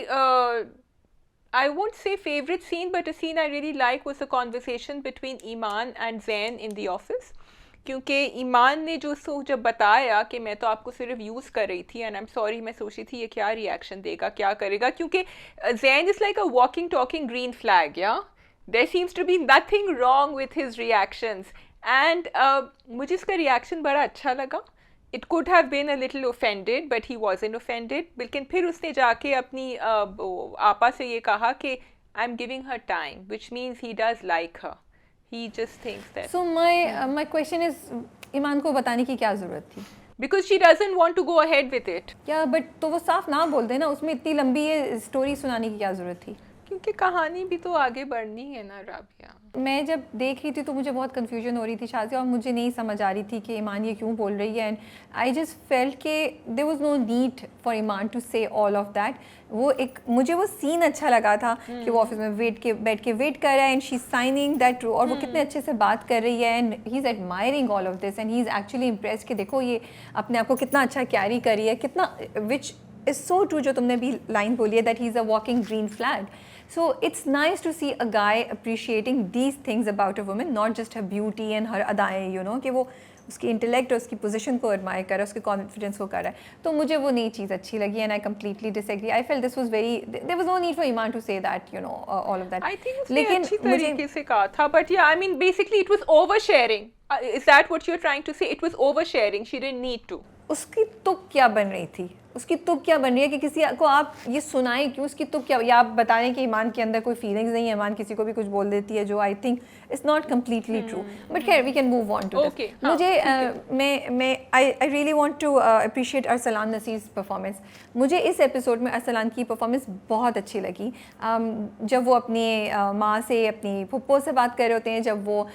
I won't say favorite scene, but a scene I really like was the conversation between Iman and Zain in the office. क्योंकि ईमान ने जो उसको जब बताया कि मैं तो आपको सिर्फ यूज़ कर रही थी एंड आई एम सॉरी, मैं सोची थी ये क्या रिएक्शन देगा, क्या करेगा, क्योंकि Zain is like a walking talking green flag. Yeah there seems to be nothing wrong with his reactions and मुझे इसका रिएक्शन बड़ा अच्छा लगा. It could have been a little offended but he wasn't offended. लेकिन फिर उसने जाके अपनी आपा से ये कहा कि I am giving her time, which means he does like her. He just thinks that. So my question is, ईमान को बताने की क्या ज़रूरत थी? Because she doesn't want to go ahead with it. क्या बट तो वो साफ ना बोल दे ना, उसमें इतनी लंबी ये स्टोरी सुनाने की क्या ज़रूरत थी? क्योंकि कहानी भी तो आगे बढ़नी है ना राबिया. मैं जब देख रही थी तो मुझे बहुत कन्फ्यूजन हो रही थी शाज़िया, और मुझे नहीं समझ आ रही थी कि ईमान ये क्यों बोल रही है. एंड आई जस्ट फेल्ट के there was no need for Iman to say all of that. वो एक मुझे वो सीन अच्छा लगा था कि वो ऑफिस में बैठ के वेट कर रहा है and she is signing that, और वो कितने अच्छे से बात कर रही है and he is admiring all of this and he is actually impressed कि देखो ये अपने आप को कितना अच्छा कैरी करी है, कितना, विच इज़ सो ट्रू जो तुमने भी लाइन बोली है that he is a walking green flag. So it's nice to see a guy appreciating these things about a woman, not just her beauty and her अदाएँ, you know, कि वो उसकी intellect और उसकी पोजीशन को admire कर रहा है, उसके कॉन्फिडेंस को कर रहा है. तो मुझे वो नई चीज़ अच्छी लगी and I completely disagree. I felt this was very, there was no need for Iman to say that, you know, all of that. I think उसने अच्छी तरीके से कहा था, but yeah I mean basically it was over sharing. Is that what you are trying to say? It was over sharing. She didn't need to. उसकी तुक क्या बन रही थी, उसकी तुक क्या बन रही है कि किसी को आप ये सुनाएं क्यों, उसकी तुक क्या, या आप बताएं कि ईमान के अंदर कोई फीलिंग्स नहीं है, ईमान किसी को भी कुछ बोल देती है, जो I think it's not completely true. But खैर we can move on to okay. मुझे मैं I really want to appreciate Arsalan Naseer performance. मुझे इस एपिसोड में अरसलान की परफॉर्मेंस बहुत अच्छी लगी. जब वो अपनी माँ से, अपनी फुप्पो से बात कर रहे होते हैं, जब वो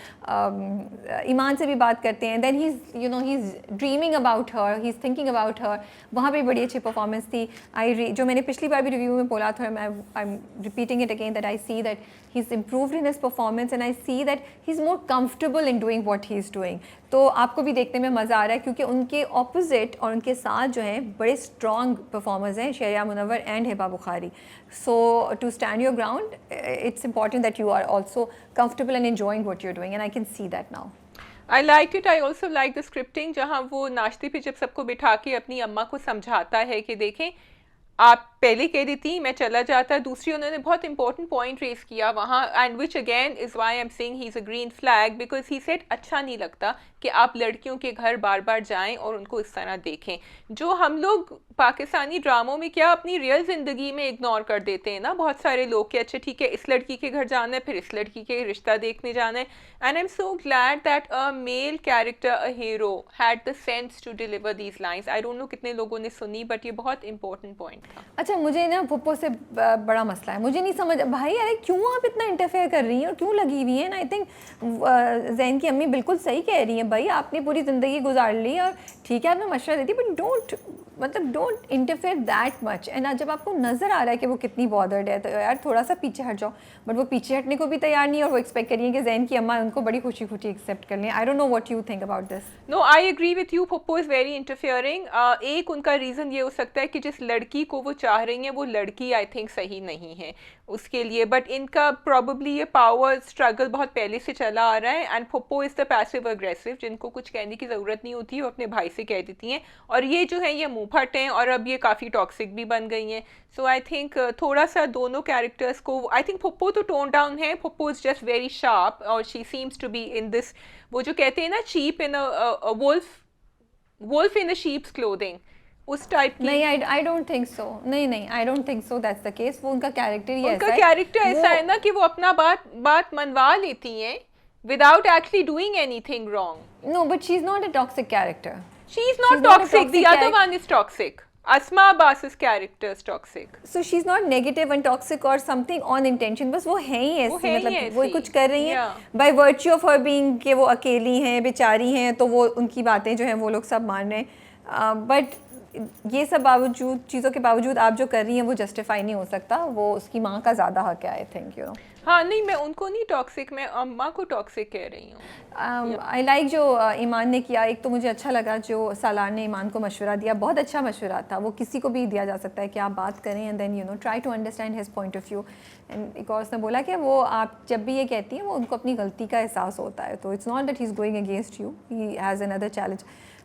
ईमान से भी बात करते हैं, then he is, you know, he is dreaming about her, he is thinking about her, वहाँ पे बड़ी अच्छी अच्छी परफॉर्मेंस थी। जो मैंने पिछली बार भी रिव्यू में बोला था, I am repeating it again, that I see that he is improved in his performance and I see that he is more comfortable in doing what he is doing. तो आपको भी देखने में मज़ा आ रहा है क्योंकि उनके ऑपोजिट और उनके साथ जो हैं बड़े स्ट्रॉन्ग परफॉर्मर्स हैं, Sharia Munawar and Hiba Bukhari. So to stand your ground, it's important that you are also comfortable and enjoying what you're doing, and I can see that now. I liked it. I also like the scripting जहाँ वो नाश्ते पे जब सबको बिठा के अपनी अम्मा को समझाता है कि देखें आप पहले कह दी थी मैं चला जाता, दूसरी उन्होंने बहुत इंपॉर्टेंट पॉइंट रेस किया वहाँ, and which again is why I am saying he is a green flag, because he said अच्छा नहीं लगता कि आप लड़कियों के घर बार बार जाएं और उनको इस तरह देखें, जो हम लोग पाकिस्तानी ड्रामों में क्या अपनी रियल ज़िंदगी में इग्नोर कर देते हैं ना बहुत सारे लोग कि अच्छा ठीक है इस लड़की के घर जाना है, फिर इस लड़की के रिश्ता देखने जाना है। And I am so glad that a male character, a hero had the sense to deliver these lines. I don't know कितने लोगों ने सुनी, बट ये बहुत इंपॉर्टेंट पॉइंट था। अच्छा, मुझे ना पुप्पो से बड़ा मसला है, मुझे नहीं समझ भाई अरे क्यों आप इतना इंटरफेयर कर रही हैं और क्यों लगी हुई हैं। आई थिंक जैन की अम्मी बिल्कुल सही कह रही हैं, भाई आपने पूरी ज़िंदगी गुजार ली और ठीक है आपने मशवरा देती, but don't interfere that much. And जब आपको नज़र आ रहा है कि वो कितनी बॉदर्ड है तो यार थोड़ा सा पीछे हट जाओ। बट वो पीछे हटने को भी तैयार नहीं है और वो एक्सपेक्ट करिए कि जैन की अम्मा उनको बड़ी खुशी खुशी एक्सेप्ट कर लें। I don't know what you think about this. No, I agree with you, Puppo is very interfering. एक उनका रीज़न ये हो सकता है कि जिस लड़की को वो चाह रही हैं वो लड़की आई थिंक सही नहीं है उसके लिए, बट इनका प्रॉबली ये पावर स्ट्रगल बहुत पहले से चला आ रहा है। And पुप्पो is the passive aggressive, जिनको कुछ कहने की ज़रूरत नहीं होती है वो अपने भाई से कह देती हैं, और ये जो है ये मुँह फट हैं और अब ये काफ़ी टॉक्सिक भी बन गई हैं। सो आई थिंक थोड़ा सा दोनों कैरेक्टर्स को, आई थिंक पुप्पो तो टोन डाउन है, Puppo is just very sharp और she seems to be in this, वो जो कहते हैं ना sheep in a wolf in a sheep's clothing, उस टाइप की। नहीं, आई डोंट थिंक सो। नहीं, I don't think so that's the case. वो उनका कैरेक्टर ही उनका कैरेक्टर ऐसा है ना कि वो अपना बात मनवा लेती हैं without actually doing anything wrong. No, but she is not a toxic character. She is not toxic, the other one is toxic. Asma Abbas's character is toxic. So she's not negative and toxic or something on intention, बस वो है ही ऐसी, मतलब वो कुछ कर रही हैं by virtue of her being कि वो अकेली हैं, बेचारी हैं, तो वो उनकी बातें जो हैं वो लोग सब मान रहे हैं। बट ये सब चीज़ों के बावजूद आप जो कर रही हैं वो जस्टिफाई नहीं हो सकता। वो उसकी माँ का ज़्यादा हक है, आई थिंक यू नो। हाँ नहीं, मैं उनको नहीं टॉक्सिक, मैं अम्मा को टॉक्सिक कह रही हूँ। आई लाइक जो ईमान ने किया, एक तो मुझे अच्छा लगा जो सालार ने ईमान को मशवरा दिया, बहुत अच्छा मशवरा था। वो किसी को भी दिया जा सकता है कि आप बात करें and then you know try to understand his point of view. एंड एक और उसने बोला कि वो आप जब भी ये कहती हैं वो उनको अपनी गलती का एहसास होता है, तो it's not that he is going against you, he has another challenge.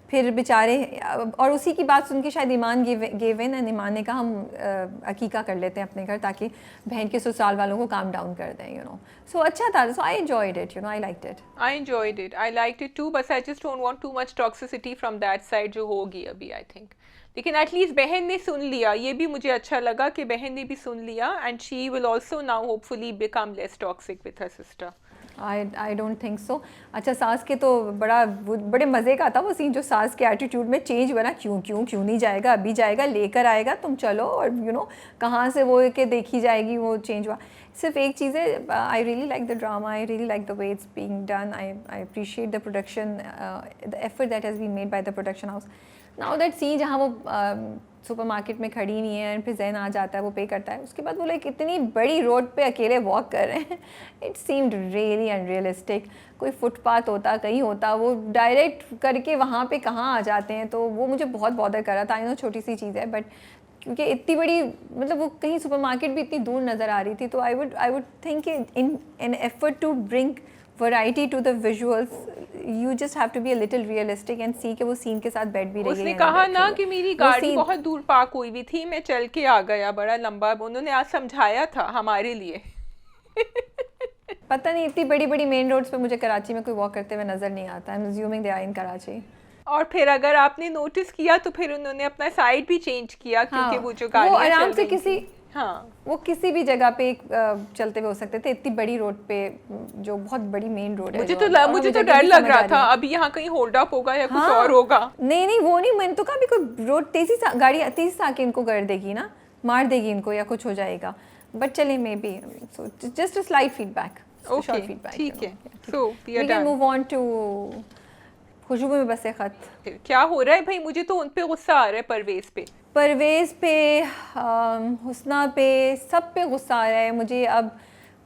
फिर बेचारे, और उसी की बात सुन के शायद ईमान गेव इन एंड ईमान ने कहा हम अकीका कर लेते हैं अपने घर ताकि बहन के ससुराल वालों को काम डाउन कर दें, यू नो। सो अच्छा था, so I enjoyed it, you know, I liked it. I enjoyed it, I liked it too, बस I just don't want too much toxicity from that side जो होगी अभी I think. लेकिन at least बहन ने सुन लिया, ये भी मुझे अच्छा लगा कि बहन ने भी सुन लिया, and she will also now hopefully become less toxic with her sister. I don't think सो। अच्छा, सास के तो बड़े मज़े का था वो सीन, जो सास के एटीट्यूड में चेंज बना, क्यों नहीं जाएगा, अभी जाएगा, लेकर आएगा, तुम चलो, और यू नो कहाँ से वो के देखी जाएगी, वो चेंज हुआ। सिर्फ एक चीज़ है, I really like the drama, I really like the way it's being done, I appreciate the production, the effort that has been made by the production house. Now that scene जहाँ वो supermarket में खड़ी नहीं है, फिर जैन आ जाता है, वो पे करता है, उसके बाद वो लोग इतनी बड़ी रोड पे अकेले वॉक कर रहे हैं, इट सीम्ड रियली अनरियलिस्टिक। कोई फुटपाथ होता, कहीं होता, वो डायरेक्ट करके वहाँ पे कहाँ आ जाते हैं, तो वो मुझे बहुत बॉदर कर रहा था। आई नो छोटी सी चीज़ है, बट क्योंकि इतनी बड़ी, मतलब वो कहीं सुपरमार्केट भी इतनी दूर नज़र आ रही थी, तो I would think in an effort to bring variety to the visuals, you just have to be a little realistic and see कि वो सीन के साथ बैठ भी रही है। उसने कहा ना कि मेरी गाड़ी बहुत दूर पार्क हुई हुई थी, मैं चल के आ गया, बड़ा लंबा, उन्होंने आज समझाया था हमारे लिए। पता नहीं, इतनी बड़ी बड़ी मेन रोड्स पे मुझे कराची में कोई वॉक करते हुए नज़र नहीं आता। I am assuming they are in Karachi. और फिर अगर आपने नोटिस किया तो फिर उन्होंने अपना साइड भी चेंज किया, क्योंकि वो जो गाड़ी आराम से किसी, हाँ, वो किसी भी जगह पे चलते हुए हो सकते थे, इतनी बड़ी रोड पे जो बहुत बड़ी मेन रोड है। मुझे तो डर लग रहा था अभी यहाँ कहीं होल्ड अप होगा या कुछ और होगा। नहीं, वो नहीं, मैंने तो कहा कोई रोड गाड़ी तेजी से आके इनको कर देगी ना, मार देगी इनको या कुछ हो जाएगा। बट चलिए, maybe so just a slight feedback, okay, ठीक है। So we can move on to Khushbu Mein Base ख़त। फिर क्या हो रहा है भाई? मुझे तो उन पे गुस्सा आ रहा है, परवेज़ पे, हुस्ना पे, सब पे गुस्सा आ रहा है मुझे। अब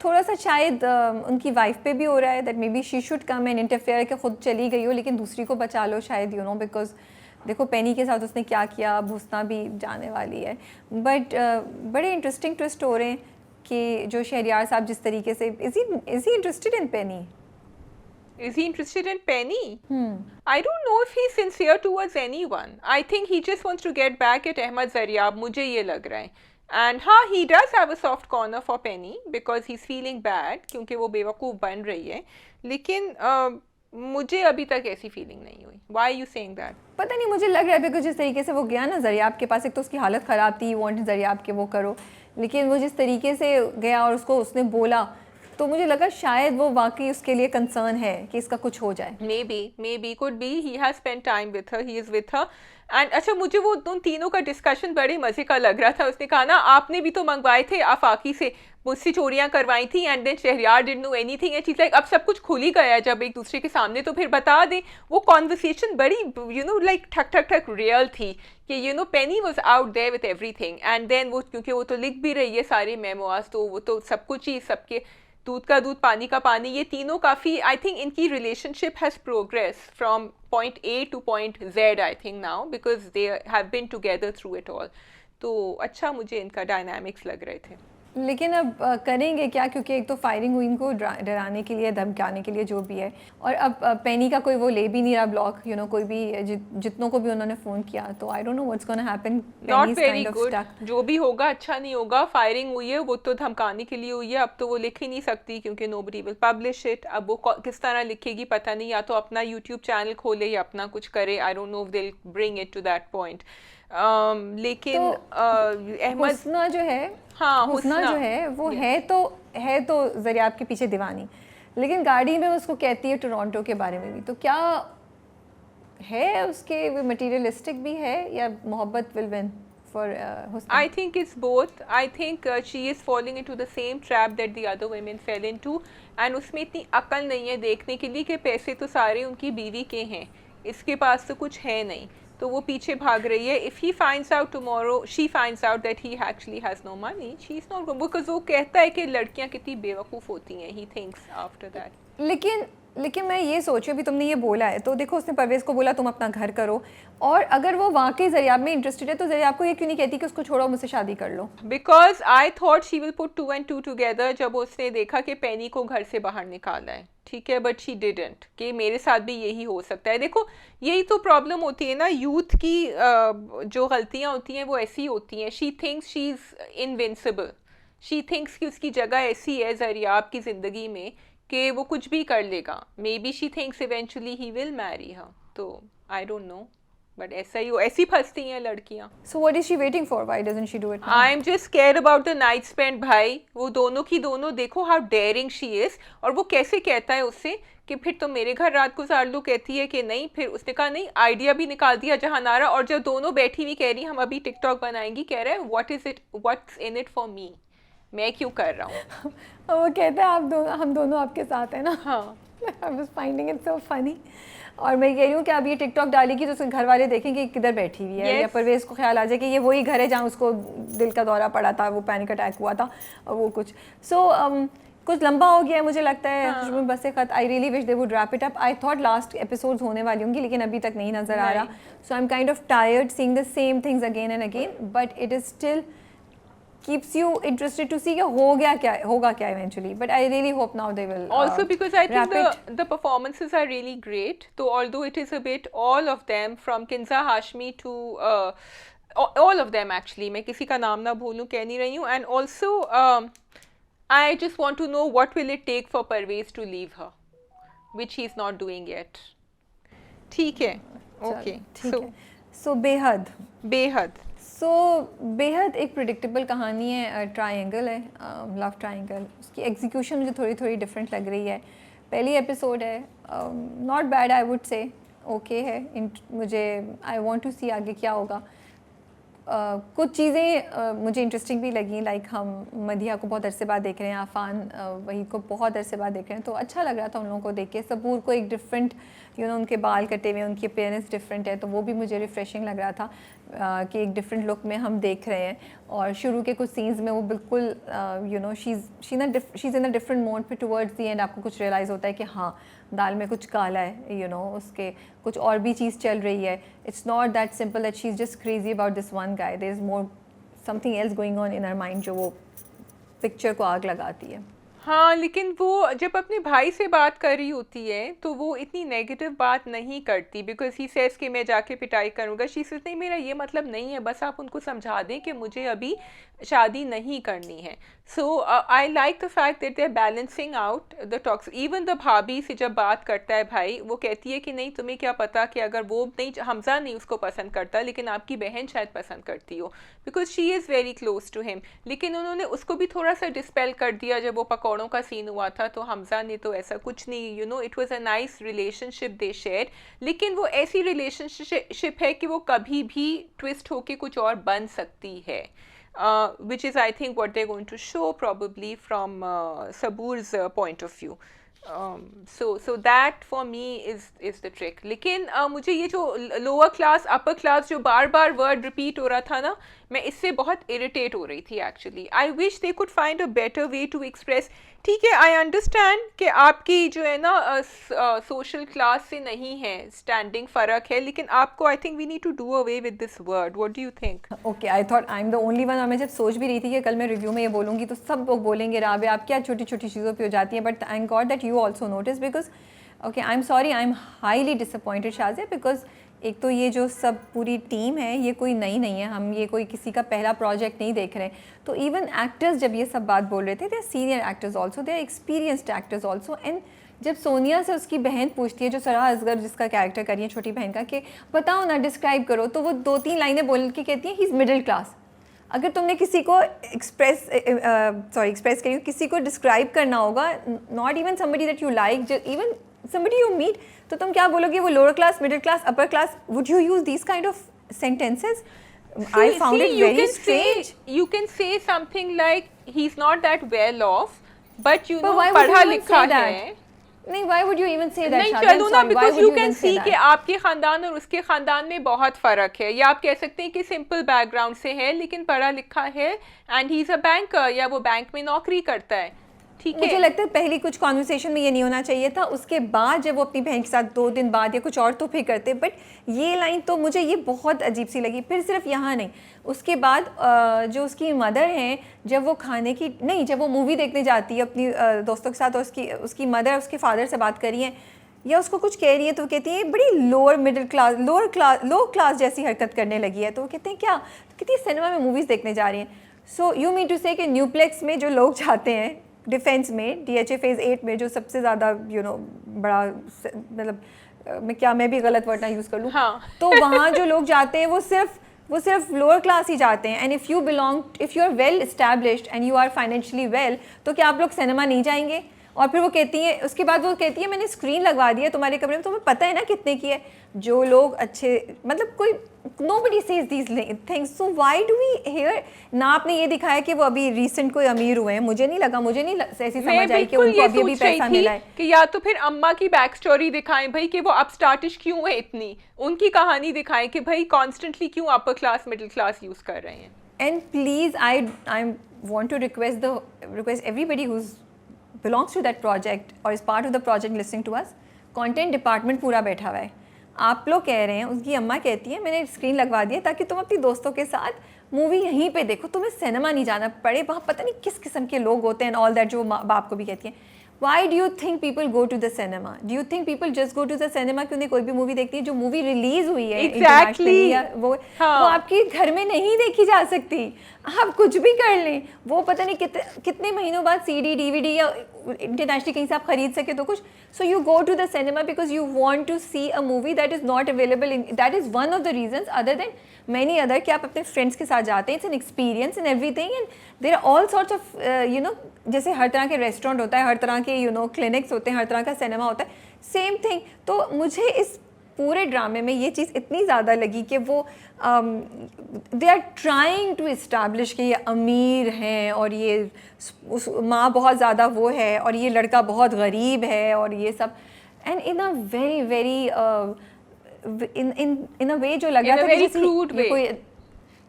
थोड़ा सा शायद उनकी वाइफ पे भी हो रहा है that may be she should come and interfere कि ख़ुद चली गई हो लेकिन दूसरी को बचा लो शायद, यू नो, बिकॉज देखो पेनी के साथ उसने क्या किया, अब हुस्ना भी जाने वाली है। बट बड़े इंटरेस्टिंग ट्विस्ट हो रहे हैं कि जो शहरयार साहब जिस तरीके से, is he interested in Penney? Is he interested in Penny? I don't know if he's sincere towards anyone. I think he just wants to get back at Ahmad Zaryab. मुझे ये लग रहा है. And हाँ, he does have a soft corner for Penny because he's feeling bad क्योंकि वो बेवकूफ़ बन रही है. लेकिन मुझे अभी तक ऐसी फीलिंग नहीं हुई. Why are you saying that? पता नहीं, मुझे लग रहा है बिकॉज जिस तरीके से वो गया ना जरियाब के पास, एक तो उसकी हालत ख़राब थी, वांटेड जरियाब के वो करो, लेकिन वो जिस तरीके से गया और उसको उसने बोला तो मुझे लगा शायद वो वाकई उसके लिए कंसर्न है कि इसका कुछ हो जाए। maybe could be he has spent time with her, he is with her. And अच्छा, मुझे वो उन तीनों का डिस्कशन बड़े मजे का लग रहा था. उसने कहा ना, आपने भी तो मंगवाए थे आफाकी से, मुझसे चोरियां करवाई थी and then Shahryar didn't know anything and she like अब सब कुछ खुल ही गया जब एक दूसरे के सामने तो फिर बता दें. वो कॉन्वर्सेशन बड़ी यू नो लाइक ठक ठक ठक रियल थी कि you know Penny was out there with everything and then वो क्योंकि वो तो लिख भी रही है सारे मेमोआर्स, तो वो तो सब कुछ ही, सबके दूध का दूध पानी का पानी, ये तीनों काफ़ी, आई थिंक इनकी relationship has progress from point A to point Z I think now because they have been together through it all. तो अच्छा मुझे इनका डायनामिक्स लग रहे थे. लेकिन अब करेंगे क्या, क्योंकि एक तो फायरिंग हुई इनको डराने के लिए, धमकाने के लिए जो भी है, और अब पेनी का कोई वो ले भी नहीं रहा ब्लॉक, यू नो, कोई भी जितनों को भी उन्होंने फ़ोन किया, तो आई don't know what's gonna happen. Not very good. जो भी होगा अच्छा नहीं होगा. फायरिंग हुई है वो तो धमकाने के लिए हुई है, अब तो वो लिख ही नहीं सकती क्योंकि नोबडी विल पब्लिश इट. अब वो किस तरह लिखेगी पता नहीं, या तो अपना यूट्यूब चैनल खोले या अपना कुछ करे. I don't know if they will bring it to that point. लेकिन अहमद हुस्ना जो है, हाँ, हुस्ना जो है वो है तो जरियाब के पीछे दीवानी, लेकिन गाड़ी में उसको कहती है टोरंटो के बारे में भी, तो क्या है उसके मटेरियलिस्टिक भी है या मोहब्बत will win for Husna? I think it's both. I think she is falling into the same trap that the other women fell into. And उसमें इतनी अकल नहीं है देखने के लिए कि पैसे तो सारे उनकी बीवी के हैं, इसके पास तो कुछ है नहीं, तो वो पीछे भाग रही है. If he finds out tomorrow, she finds out that he actually has no money, she's not going, because वो कहता है कि लड़कियां कितनी बेवकूफ़ होती हैं. He thinks after that. लेकिन मैं ये सोचूं, अभी तुमने ये बोला है तो देखो उसने परवेज़ को बोला तुम अपना घर करो, और अगर वो वाकई जरियाब में इंटरेस्टेड है तो जरियाब को ये क्यों नहीं कहती कि उसको छोड़ो, मुझसे शादी कर लो? Because I thought she will put 2 and 2 together जब उसने देखा कि पेनी को घर से बाहर निकाला है, ठीक है, बट शी डिडंट, कि मेरे साथ भी यही हो सकता है. देखो यही तो प्रॉब्लम होती है ना यूथ की, जो गलतियाँ होती हैं वो ऐसी होती हैं. She thinks she is invincible, she thinks कि उसकी जगह ऐसी है जरियाब की ज़िंदगी में कि वो कुछ भी कर लेगा. May be she thinks eventually he will marry her. तो आई डोंट नो, बट ऐसी फंसती हैं लड़कियाँ. So what is she waiting for? Why doesn't she do it now? I am just scared about the night spent. भाई वो दोनों की दोनों देखो how daring she is, और वो कैसे कहता है उससे कि फिर तो मेरे घर रात गुजार लो, कहती है कि नहीं, फिर उसने कहा नहीं, आइडिया भी निकाल दिया जहानारा, और जब दोनों बैठी हुई कह रही हम अभी टिकटॉक बनाएंगी, कह रहा है what's in it for me, मैं क्यों कर रहा हूँ. वो कहता है हम दोनों आपके साथ हैं ना. हाँ. I was finding it so funny. और मैं कह रही हूँ कि अब ये टिकटॉक डालेगी तो उसके घर वाले देखेंगे किधर बैठी हुई है, Yes. या परवेज़ को ख्याल आ जाए कि ये वही घर है जहाँ उसको दिल का दौरा पड़ा था, वो पैनिक अटैक हुआ था और वो कुछ. कुछ लंबा हो गया है मुझे लगता है. खुशबू में बसे खत, I really wish they would wrap it up. I thought last episodes होने वाली होंगी लेकिन अभी तक नहीं नज़र आ रहा. So I am kind of tired seeing the same things again and again, but it is still keeps you interested to see होगा क्या eventually. But I really hope now they will also because I think the performances are really great. So although it is a bit, all of them from Kinza Hashmi to all of them actually, मैं किसी का नाम ना भूलूं, कह नहीं रही हूँ. And also I just want to know what will it take for Parvez to leave her, which he is not doing yet. ठीक है. Okay. So बेहद एक प्रिडिक्टेबल कहानी है. ट्रायंगल है, लव ट्रायंगल. उसकी एग्जीक्यूशन मुझे थोड़ी थोड़ी डिफरेंट लग रही है. पहली एपिसोड है, not bad I would say, okay है. मुझे आई वांट टू सी आगे क्या होगा. कुछ चीज़ें मुझे इंटरेस्टिंग भी लगी, लाइक हम मदिया को बहुत अरसे बाद देख रहे हैं, आफान वही को बहुत अरसे बाद देख रहे हैं, तो अच्छा लग रहा था उन लोगों को देख के। सबूर को एक डिफरेंट उनके बाल कटे हुए, उनकी अपीयरेंस डिफरेंट है, तो वो भी मुझे रिफ्रेशिंग लग रहा था कि एक डिफरेंट लुक में हम देख रहे हैं। और शुरू के कुछ सीन्स में वो बिल्कुल she is in a different mode, फिर टुवर्ड्स दी एंड आपको कुछ रियलाइज़ होता है कि हाँ दाल में कुछ काला है, उसके कुछ और भी चीज़ चल रही है। It's not that simple that she is just crazy about this one guy, there is more something else going on in her mind जो वो पिक्चर को आग लगाती है। हाँ, लेकिन वो जब अपने भाई से बात कर रही होती है तो वो इतनी नेगेटिव बात नहीं करती, बिकॉज ही सेज कि मैं जाके पिटाई करूँगा। शी सेज नहीं, मेरा ये मतलब नहीं है, बस आप उनको समझा दें कि मुझे अभी शादी नहीं करनी है। So I like the fact that they are balancing out the talks. Even the bhabhi से जब बात करता है भाई, वो कहती है कि नहीं तुम्हें क्या पता कि अगर वो नहीं, हमजा नहीं उसको पसंद करता लेकिन आपकी बहन शायद पसंद करती हो, because she is very close to him. लेकिन उन्होंने उसको भी थोड़ा सा डिस्पेल कर दिया जब वो पकौड़ों का सीन हुआ था, तो हमजा ने तो ऐसा कुछ नहीं, it was a nice relationship they share. लेकिन वो ऐसी रिलेशनशिप है कि वो कभी भी ट्विस्ट होके कुछ और बन सकती है, which is I think what they're going to show probably from Sabur's point of view. So that for me is the trick. लेकिन मुझे ये जो लोअर क्लास अपर क्लास जो बार बार वर्ड रिपीट हो रहा था ना, मैं इससे बहुत इरिटेट हो रही थी actually. I wish they could find a better way to express. ठीक है, आई अंडरस्टैंड कि आपकी जो है ना सोशल क्लास से नहीं है, स्टैंडिंग फ़र्क है, लेकिन आपको I think we need to do away with this word. What do you think? Okay, I thought I am the only one, और मैं जब सोच भी रही थी कि कल मैं रिव्यू में ये बोलूँगी तो सब लोग बोलेंगे राबे आप क्या छोटी छोटी चीज़ों पे हो जाती हैं, but thank God that you also notice, because okay I am sorry, I M highly disappointed Shazia, because एक तो ये जो सब पूरी टीम है ये कोई नई नहीं है, हम ये कोई किसी का पहला प्रोजेक्ट नहीं देख रहे हैं। तो इवन एक्टर्स जब ये सब बात बोल रहे थे, they are senior actors also, they are experienced actors also. And जब सोनिया से उसकी बहन पूछती है, जो सरा असगर जिसका कैरेक्टर करी है छोटी बहन का, कि बताओ ना डिस्क्राइब करो, तो वो 2-3 लाइनें बोल के कहती है ही इज़ मिडिल क्लास। अगर तुमने किसी को एक्सप्रेस करी, किसी को डिस्क्राइब करना होगा, not even somebody that you like, even somebody you meet, तो तुम क्या बोलोगे वो lower class, middle class, upper class? would you use these kind of sentences? I found it very strange. You can say something like he's not that well off, but पढ़ा लिखा है। नहीं, why would you even say that? नहीं, चलो ना, because you can see कि आपके खानदान और उसके खानदान में बहुत फ़र्क है, या आप कह सकते हैं कि सिंपल बैकग्राउंड से है लेकिन पढ़ा लिखा है, and he is a banker, या वो बैंक में नौकरी करता है। मुझे लगता है पहली कुछ कॉन्वर्सेशन में ये नहीं होना चाहिए था, उसके बाद जब वो अपनी बहन के साथ 2 दिन बाद या कुछ और तोहफे करते, बट ये लाइन तो मुझे ये बहुत अजीब सी लगी। फिर सिर्फ यहाँ नहीं, उसके बाद जो उसकी मदर हैं, जब वो खाने की नहीं, जब वो मूवी देखने जाती है अपनी दोस्तों के साथ, और उसकी मदर उसके फादर से बात करी है या उसको कुछ कह रही है, तो कहती है बड़ी लो क्लास जैसी हरकत करने लगी है। तो वो कहते हैं क्या, तो कहती है सिनेमा में मूवीज़ देखने जा रही हैं। So you mean to say कि न्यूप्लेक्स में जो लोग जाते हैं डिफेंस में, DHA फेज़ 8 में, जो सबसे ज़्यादा बड़ा, मतलब मैं भी गलत वर्ड ना यूज़ कर लूँ, हाँ। तो वहाँ जो लोग जाते हैं वो सिर्फ लोअर क्लास ही जाते हैं। And if you are well established and you are financially well, तो क्या आप लोग सिनेमा नहीं जाएंगे? और फिर वो कहती है, उसके बाद वो कहती है मैंने स्क्रीन लगवा दी है तुम्हारे कमरे में, तुम्हें पता है ना कितने की है? जो लोग अच्छे, मतलब कोई nobody says these things, so why do we hear? ना आपने ये दिखाया कि वो अभी रिसेंट कोई अमीर हुए हैं, मुझे नहीं ऐसी समझ आई कि उनको अभी पैसा मिला है। कि या तो फिर अम्मा की बैक स्टोरी दिखाएं भाई कि वो अपस्टार्टिश क्यों है इतनी, उनकी कहानी दिखाएं कि भाई कॉन्स्टेंटली क्यों upper class middle class use कर रहे हैं। And please I want to request everybody who belongs to that project or is part of the project listening to us, content department पूरा बैठा हुआ है। आप लोग कह रहे हैं, उसकी अम्मा कहती है मैंने स्क्रीन लगवा दी है ताकि तुम अपनी दोस्तों के साथ मूवी यहीं पे देखो, तुम्हें सिनेमा नहीं जाना पड़े, वहाँ पता नहीं किस किस्म के लोग होते हैं ऑल दैट, जो बाप को भी कहती हैं। Why do you think people go to the cinema? Do you think people just go to the cinema कि उन्हें कोई भी मूवी देखती है जो मूवी रिलीज हुई है exactly. वो आपके घर में नहीं देखी जा सकती, आप कुछ भी कर लें, वो पता नहीं कितने महीनों बाद CD DVD या इंटरनेशनली कहीं से आप खरीद सके तो कुछ। So you go to the cinema because you want to see a movie that is not available in, that is one of the reasons other than many other, कि आप अपने फ्रेंड्स के साथ जाते हैं, it's an experience in everything, and there are all sorts of जैसे हर तरह के रेस्टोरेंट होता है, हर तरह के क्लिनिक्स होते हैं, हर तरह का सिनेमा होता है, सेम थिंग। तो मुझे इस पूरे ड्रामे में ये चीज़ इतनी ज़्यादा लगी कि वो they are trying to establish कि ये अमीर हैं और ये उस माँ बहुत ज़्यादा वो है और ये लड़का बहुत गरीब है और ये सब, and in a very very in a way जो लग रहा था very कि जैसे crude ये way. कोई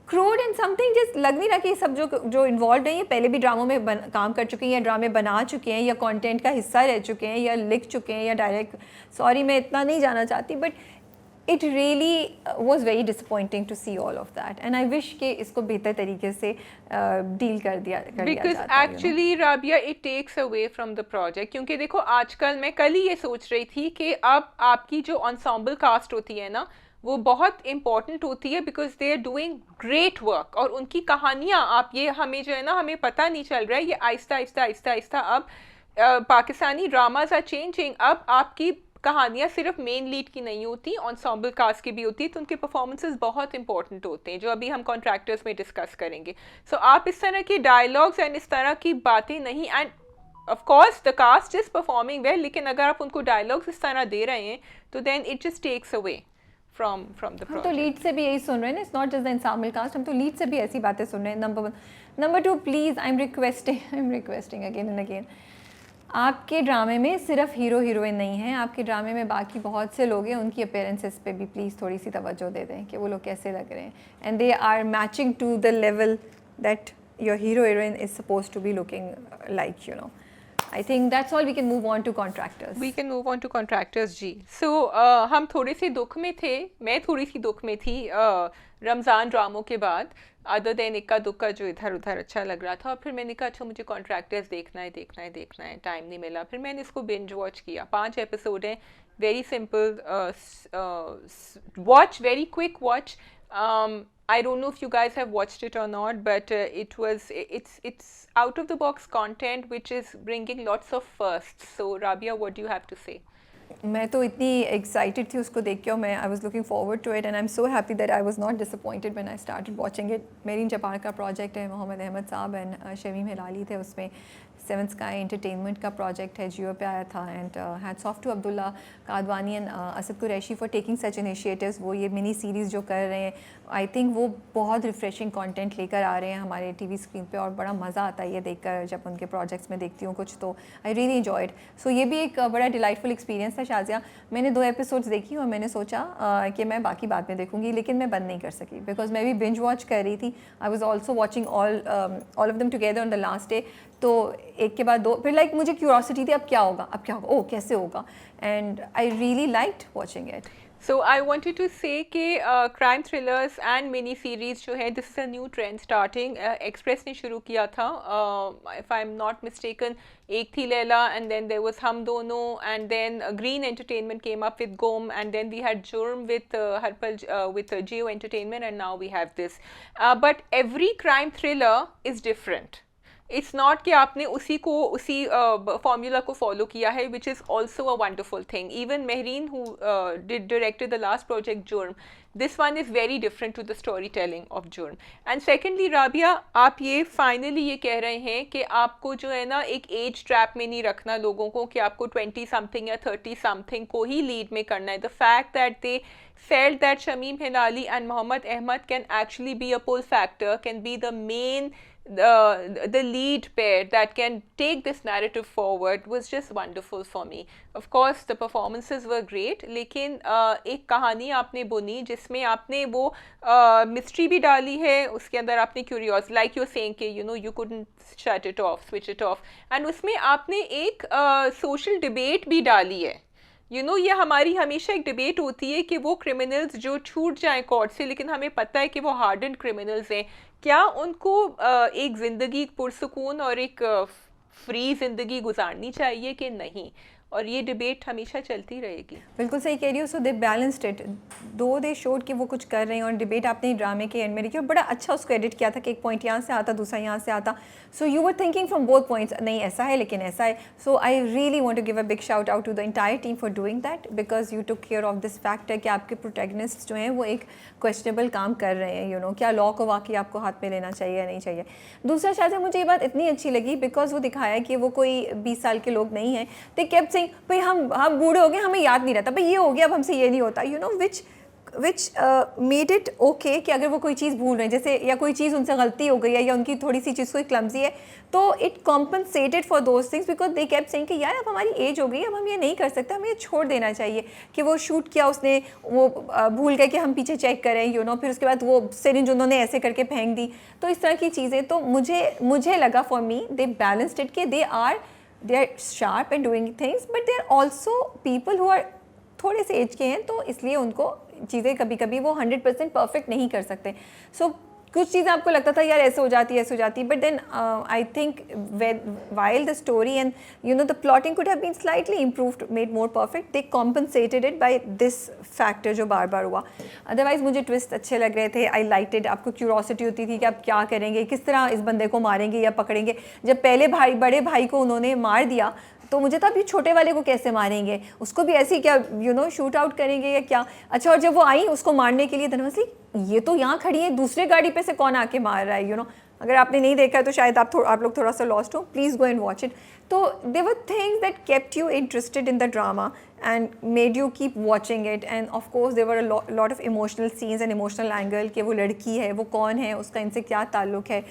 क्रूड एंड समथिंग, जस्ट लग नहीं रहा कि ये सब जो इन्वॉल्व हैं ये पहले भी ड्रामों में काम कर चुके हैं या ड्रामे बना चुके हैं या कंटेंट का हिस्सा रह चुके हैं या लिख चुके हैं या डायरेक्ट, सॉरी मैं इतना नहीं जाना चाहती, but it really was very disappointing to see all of that, and I wish कि इसको बेहतर तरीके से डील कर दिया because actually Rabia it takes away from the project, क्योंकि देखो आजकल मैं कल ही ये सोच रही थी कि अब आपकी जो ensemble कास्ट होती है ना वो बहुत इंपॉर्टेंट होती है, because they are doing great work, और उनकी कहानियाँ आप ये हमें जो है ना हमें पता नहीं चल रहा है, ये आहिस्ता आहिस्ता आहिस्ता आहिस्ता अब पाकिस्तानी ड्रामाज आर चेंजिंग, अब आपकी कहानियाँ सिर्फ मेन लीड की नहीं होती, ensemble कास्ट की भी होती है, तो उनके परफॉर्मेंसेस बहुत इंपॉर्टेंट होते हैं जो अभी हम कॉन्ट्रैक्टर्स में डिस्कस करेंगे. सो आप इस तरह की डायलॉग्स एंड इस तरह की बातें नहीं, and of course the cast is performing well, लेकिन अगर आप उनको डायलॉग्स इस तरह दे रहे हैं तो then it just takes away from the हम तो project. लीड से भी यही सुन रहे हैं, it's not just the ensemble कास्ट, हम तो लीड से भी ऐसी बातें सुन रहे हैं. Number 1. Number 2, please I am requesting again and again, आपके ड्रामे में सिर्फ हीरो हीरोइन नहीं है, आपके ड्रामे में बाकी बहुत से लोग हैं, उनकी अपीयरेंसेस पे भी प्लीज़ थोड़ी सी तवज्जो दे दें कि वो लोग कैसे लग रहे हैं, and they are matching to the level that your hero heroine is suppose to be looking like, you know. I think that's all. We can move on to contractors. We can move on to contractors ji. So हम थोड़े से दुख में थे, मैं थोड़ी सी दुख में थी रमज़ान ड्रामों के बाद, अदर देन इक्का दुक्का जो इधर उधर अच्छा लग रहा था, और फिर मैंने कहा अच्छा मुझे कॉन्ट्रैक्टर्स देखना है, टाइम नहीं मिला, फिर मैंने इसको बिंज वॉच किया. 5 एपिसोड हैं, very simple watch, very quick watch. I don't know if you guys have watched it or not, but it's out of the box content which is bringing lots of firsts. So Rabia, what do you have to say? मैं तो इतनी excited थी उसको देख के, और मैं I was looking forward to it, and I am so happy that I was not disappointed when I started watching it. Mehreen Jabbar का प्रोजेक्ट है, मोहम्मद अहमद साहब एंड शमीम हिलाली थे उसमें. 7 स्काई एंटरटेनमेंट का प्रोजेक्ट है, जियो पे आया था, and hats off to Abdullah Kadwani and Asad Qureshi for taking such initiatives. वो ये मिनी सीरीज़ जो कर रहे हैं, आई थिंक वो बहुत रिफ्रेशिंग कंटेंट लेकर आ रहे हैं हमारे टीवी स्क्रीन पे, और बड़ा मज़ा आता है ये देखकर. जब उनके प्रोजेक्ट्स में देखती हूँ कुछ तो आई रियली एंजॉयड. सो ये भी एक बड़ा डिलाइटफुल एक्सपीरियंस था. शाज़िया, मैंने 2 एपिसोड्स देखी और मैंने सोचा कि मैं बाकी बाद में देखूँगी, लेकिन मैं बंद नहीं कर सकी बिकॉज मैं भी बिंज वॉच कर रही थी. I was also watching all of them together on the last day. तो एक के बाद 2, फिर लाइक मुझे क्यूरोसिटी थी अब क्या होगा, ओह कैसे होगा, and I really liked watching it. So I wanted to say कि crime thrillers and mini series जो है, this is a new trend starting. Express ने शुरू किया था, if I'm not mistaken, एक थी Laila, and then there was हम दोनों, and then Green Entertainment came up with Gom, and then we had Jurm with Harpal with Jio Entertainment, and now we have this. But every crime thriller is different. It's not कि आपने उसी formula को follow किया है, which is also a wonderful thing. Even Mehreen who did directed the last project Jurm, this one is very different to the story telling of Jurm. And secondly Rabia, आप ये finally ये कह रहे हैं कि आपको जो है ना एक एज ट्रैप में नहीं रखना लोगों को, कि आपको 20 समथिंग या 30 समथिंग को ही लीड में करना है. The fact that they felt that Shameem Hilali and Mohammad Ahmad can actually be a pull factor, can be the main the lead pair that can take this narrative forward, was just wonderful for me. Of course the performances were great, लेकिन एक कहानी आपने बुनी जिसमें आपने वो mystery भी डाली है, उसके अंदर आपने क्यूरियोसिटी, लाइक यू सेइंग कि you no you couldn't shut it of, switch it of, and उसमें आपने एक सोशल डिबेट भी डाली है. ये हमारी हमेशा एक डिबेट होती है कि वो क्रिमिनल्स जो छूट जाएं कोर्ट से, लेकिन हमें पता है कि वो हार्डन्ड क्रिमिनल्स हैं, क्या उनको एक ज़िंदगी पुरसुकून और एक फ्री ज़िंदगी गुजारनी चाहिए कि नहीं, और ये डिबेट हमेशा चलती रहेगी. बिल्कुल सही कह रही हो. सो दे बैलेंस्ड इट, दो दे शोड कि वो कुछ कर रहे हैं, और डिबेट आपने ड्रामे के एंड में रखी और बड़ा अच्छा उसको एडिट किया था कि एक पॉइंट यहाँ से आता, दूसरा यहाँ से आता. So you were thinking from both points, नहीं ऐसा है लेकिन ऐसा है. So I really want to give a big shout out to the entire team for doing that, because you took care of this factor कि आपके protagonist जो हैं वो एक क्वेश्चनेबल काम कर रहे हैं. क्या लॉ को वाकई आपको हाथ में लेना चाहिए या नहीं चाहिए. दूसरा शायद मुझे ये बात इतनी अच्छी लगी बिकॉज वो दिखाया कि वो कोई 20 साल के लोग नहीं हैं. दे केप्ट सेइंग सेइंग भाई हम बूढ़े हो गए, हमें याद नहीं रहता, भाई ये हो गया, अब हमसे ये नहीं होता, you know, which made it okay कि अगर वो कोई चीज़ भूल रहे हैं, जैसे या कोई चीज़ उनसे गलती हो गई है या उनकी थोड़ी सी चीज़ कोई क्लमजी है, तो it compensated for those things because they kept saying कि यार अब हमारी एज हो गई, अब हम ये नहीं कर सकते, हमें ये छोड़ देना चाहिए। कि वो शूट किया उसने, वो भूल गए कि हम पीछे चेक करें, यू नो, फिर उसके बाद वो सिरिंज उन्होंने ऐसे करके फेंक दी, तो इस तरह की चीज़ें। तो मुझे लगा for me they balanced it कि they are sharp and doing things, but they are also people who are थोड़े से एज के हैं, तो इसलिए उनको चीज़ें कभी कभी वो 100% परफेक्ट नहीं कर सकते। सो कुछ चीज़ें आपको लगता था यार ऐसे हो जाती, but then I think while the story and you know the plotting could have been slightly improved, made more perfect, they compensated it by this factor जो बार बार हुआ। अदरवाइज मुझे ट्विस्ट अच्छे लग रहे थे, आई लाइक इट। आपको curiosity होती थी कि आप क्या करेंगे, किस तरह इस बंदे को मारेंगे या पकड़ेंगे। जब पहले बड़े भाई को उन्होंने मार दिया तो मुझे था अभी छोटे वाले को कैसे मारेंगे, उसको भी ऐसे ही क्या यू नो शूट आउट करेंगे या क्या। अच्छा, और जब वो आई उसको मारने के लिए, धनवंतरी ये तो यहाँ खड़ी है, दूसरे गाड़ी पे से कौन आके मार रहा है, यू नो। अगर आपने नहीं देखा है तो शायद आप लोग थोड़ा सा लॉस्ट हो, please go and watch it. तो they were things that kept you interested in the drama and made you keep watching it. And of course there were a lot of emotional scenes and emotional angle कि वो लड़की है, वो कौन है, उसका इनसे क्या ताल्लुक है।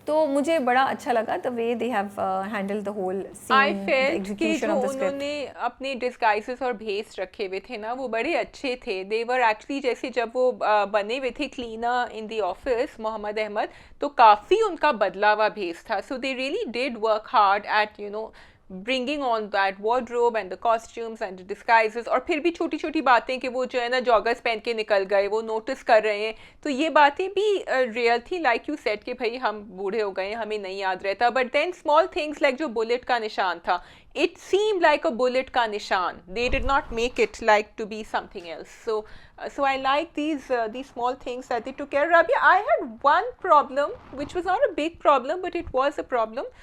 तो मुझे बड़ा अच्छा लगा the way they have handled the whole scene, I felt कि एग्जीक्यूशन जो ऑफ द स्क्रिप्ट। उन्होंने अपने डिस्गाइजेस और भेस रखे हुए थे ना, वो बड़े अच्छे थे। दे वर एक्चुअली, जैसे जब वो बने हुए थे cleaner in the office, Mohammad Ahmed, तो काफ़ी उनका बदला हुआ भेस था। So they really did work hard at you know bringing on that wardrobe and the costumes and the disguises। और फिर भी छोटी छोटी बातें कि वो जो है ना जॉगर्स पहन के निकल गए, वो नोटिस कर रहे हैं, तो ये बातें भी रियल थी। लाइक यू सेड कि भाई हम बूढ़े हो गए, हमें नहीं याद रहता, but then small things like जो बुलेट का निशान था, it seemed like a bullet का निशान, they did not make it like to be something else। So I like these small things that they took care of। Rabia, I had one problem which was not a big problem but it was a problem।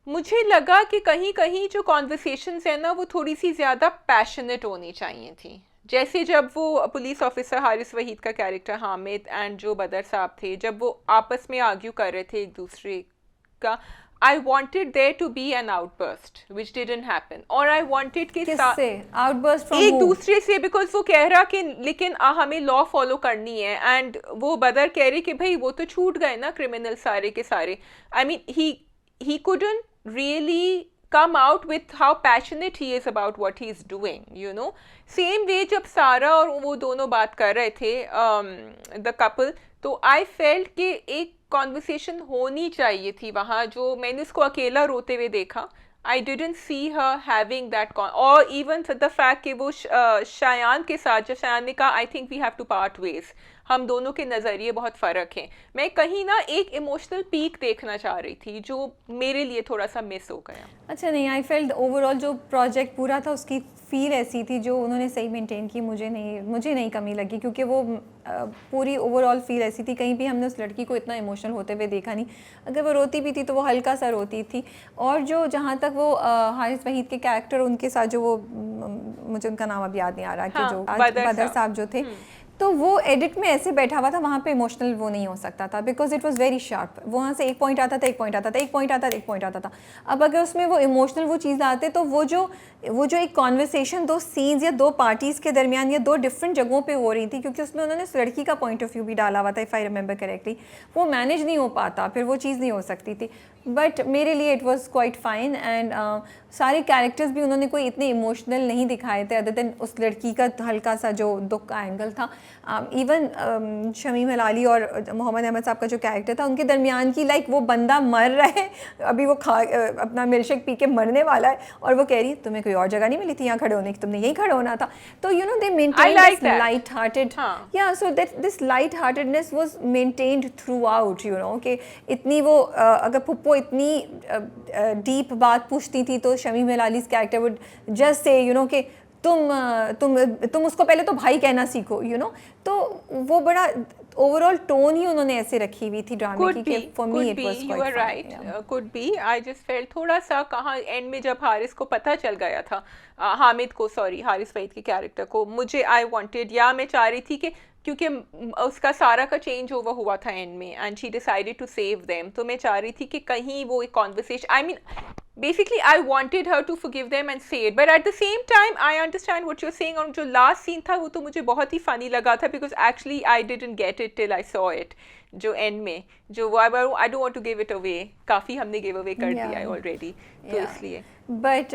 मुझे लगा कि कहीं कहीं जो conversations है ना वो थोड़ी सी ज़्यादा पैशनेट होनी चाहिए थी। जैसे जब वो पुलिस ऑफिसर हारिस वहीद का कैरेक्टर हामिद एंड जो बदर साहब थे, जब वो आपस में आर्ग्यू कर रहे थे एक दूसरे का, I wanted there to be an outburst which didn't happen. और आई वॉन्टेड कि आउटबर्स्ट फ्रॉम एक दूसरे से, बिकॉज वो कह रहा कि लेकिन हमें लॉ फॉलो करनी है, एंड वो बदर कह रही कि भाई वो तो छूट गए ना क्रिमिनल सारे के सारे। I mean he couldn't really come out with how passionate he is about what he is doing, you know। Same way जब सारा और वो दोनों बात कर रहे थे the couple, तो I felt कि एक conversation होनी चाहिए थी वहाँ। जो मैंने उसको अकेला रोते हुए देखा, I didn't see her having that or even the fact कि वो शायान के साथ, जब शायान ने कहा I think we have to part ways, हम दोनों के नज़रिए बहुत फ़र्क हैं, मैं कहीं ना एक इमोशनल पीक देखना चाह रही थी जो मेरे लिए थोड़ा सा मिस हो गया। अच्छा नहीं, आई फेल्ट ओवरऑल जो प्रोजेक्ट पूरा था उसकी फील ऐसी थी जो उन्होंने सही मेंटेन की, मुझे नहीं कमी लगी, क्योंकि वो पूरी ओवरऑल फील ऐसी थी। कहीं भी हमने उस लड़की को इतना इमोशनल होते हुए देखा नहीं। अगर वो रोती भी थी तो वो हल्का सा रोती थी। और जो जहाँ तक वो हारिस वहीद के कैरेक्टर, उनके साथ जो वो मुझे उनका नाम अभी याद नहीं आ रहा कि जो बदर साहब जो थे, तो वो एडिट में ऐसे बैठा हुआ था, वहाँ पे इमोशनल वो नहीं हो सकता था because it was very sharp. वहाँ से एक पॉइंट आता था, एक पॉइंट आता था, एक पॉइंट आता था, एक पॉइंट आता था। अब अगर उसमें वो इमोशनल वो चीज़ आते तो वो जो एक कॉन्वर्सेशन दो सीन्स या दो पार्टीज़ के दरमियान या दो डिफरेंट जगहों पे हो रही थी, क्योंकि उसमें उन्होंने उस लड़की का पॉइंट ऑफ व्यू भी डाला हुआ था, इफ़ आई रिमेंबर करेक्टली, वो मैनेज नहीं हो पाता, फिर वो चीज़ नहीं हो सकती थी। बट मेरे लिए it was quite fine. And सारे कैरेक्टर्स भी उन्होंने कोई इतने इमोशनल नहीं दिखाए थे, अदर देन उस लड़की का हल्का सा जो दुख का एंगल था। इवन शमीम हलाली और मोहम्मद अहमद साहब का जो कैरेक्टर था, उनके दरमियान की लाइक वो बंदा मर रहा है, अभी वो अपना मिल्कशेक पी के मरने वाला है, और वो कह रही है तुम्हें कोई और जगह नहीं मिली थी यहाँ खड़े होने की, तुमने यहीं खड़े होना था। तो you know they maintain this light hearted, या so that this light heartedness was maintained throughout, you know, कि इतनी वो अगर पुप्पो इतनी डीप बात पूछती थी तो शमीम हलाली's character would just say you know कि तुम उसको पहले तो भाई कहना सीखो, यू नो। तो वो बड़ा ओवरऑल टोन ही उन्होंने ऐसे रखी हुई थी ड्रामे की कि for me it was quite right. Could be, I just felt थोड़ा सा कहाँ एंड में जब हारिस को पता चल गया था, हामिद को, सॉरी हारिस वहीद के कैरेक्टर को, मुझे आई वांटेड, या मैं चाह रही थी कि क्योंकि उसका सारा का चेंज ओवर हुआ था एंड में and she decided to save them, तो मैं चाह रही थी कि कहीं वो एक conversation, I mean basically I wanted her to forgive them and say it, but at the same time I understand what you're saying. और जो last scene था वो तो मुझे बहुत ही funny लगा था, because actually I didn't get it till I saw it. जो end में जो I don't want to give it away, काफ़ी हमने give away कर दिया है already, तो इसलिए. But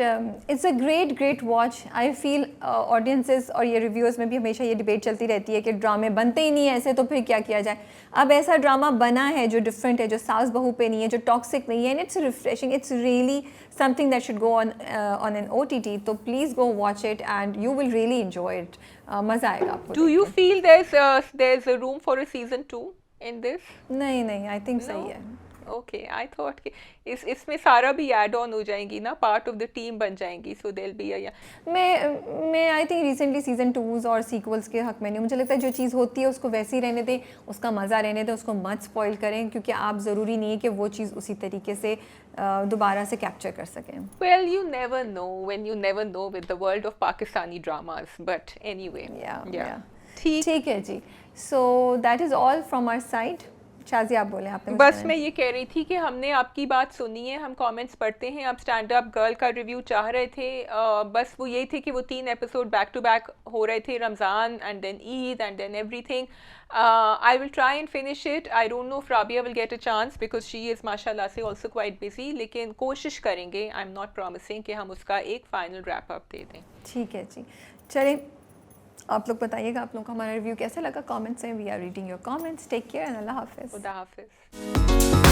it's a great watch. I feel audiences और ये रिव्यूअर्स में भी हमेशा ये डिबेट चलती रहती है कि ड्रामे बनते ही नहीं ऐसे, तो फिर क्या किया जाए. अब ऐसा ड्रामा बना है जो डिफरेंट है, जो सास बहू पे नहीं है, जो टॉक्सिक नहीं है, and it's refreshing. It's really something that should go on an OTT. तो please go watch it and you will really enjoy it. मज़ा आएगा आपको. Do you feel there's a room for a season 2 in this? नहीं, I think सही है. Okay, I thought कि इसमें सारा भी ऐड ऑन हो जाएंगी ना, पार्ट ऑफ द टीम बन जाएंगी, सो देयर बी अ. मैं I think recently season 2s और सीक्वल्स के हक में नहीं. मुझे लगता है जो चीज़ होती है उसको वैसे ही रहने दें, उसका मज़ा रहने दें, उसको मत स्पॉइल करें, क्योंकि आप ज़रूरी नहीं है कि वो चीज़ उसी तरीके से दोबारा से कैप्चर कर सकें. Well you never know when you never know with the world of Pakistani dramas, but anyway. ठीक है जी. So that is all from our side. Shazia आप बोले. आपने बस मैं ये कह रही थी कि हमने आपकी बात सुनी है, हम कमेंट्स पढ़ते हैं. आप स्टैंड अप गर्ल का रिव्यू चाह रहे थे, बस वो यही थे कि वो 3 एपिसोड बैक टू बैक हो रहे थे, Ramzan and then Eid and then everything. I will try and finish it. I don't know if Rabia will get a chance because she is माशाल्लाह से ऑल्सो क्वाइट बिजी, लेकिन कोशिश करेंगे. आई एम नॉट प्रॉमिसिंग कि हम उसका एक फाइनल रैप अप दे दें. ठीक है जी. चलिए, आप लोग बताइएगा आप लोगों को हमारा रिव्यू कैसा लगा. कमेंट्स में we are reading your comments. Take care and अल्लाह हाफिज़. खुदा हाफिज़.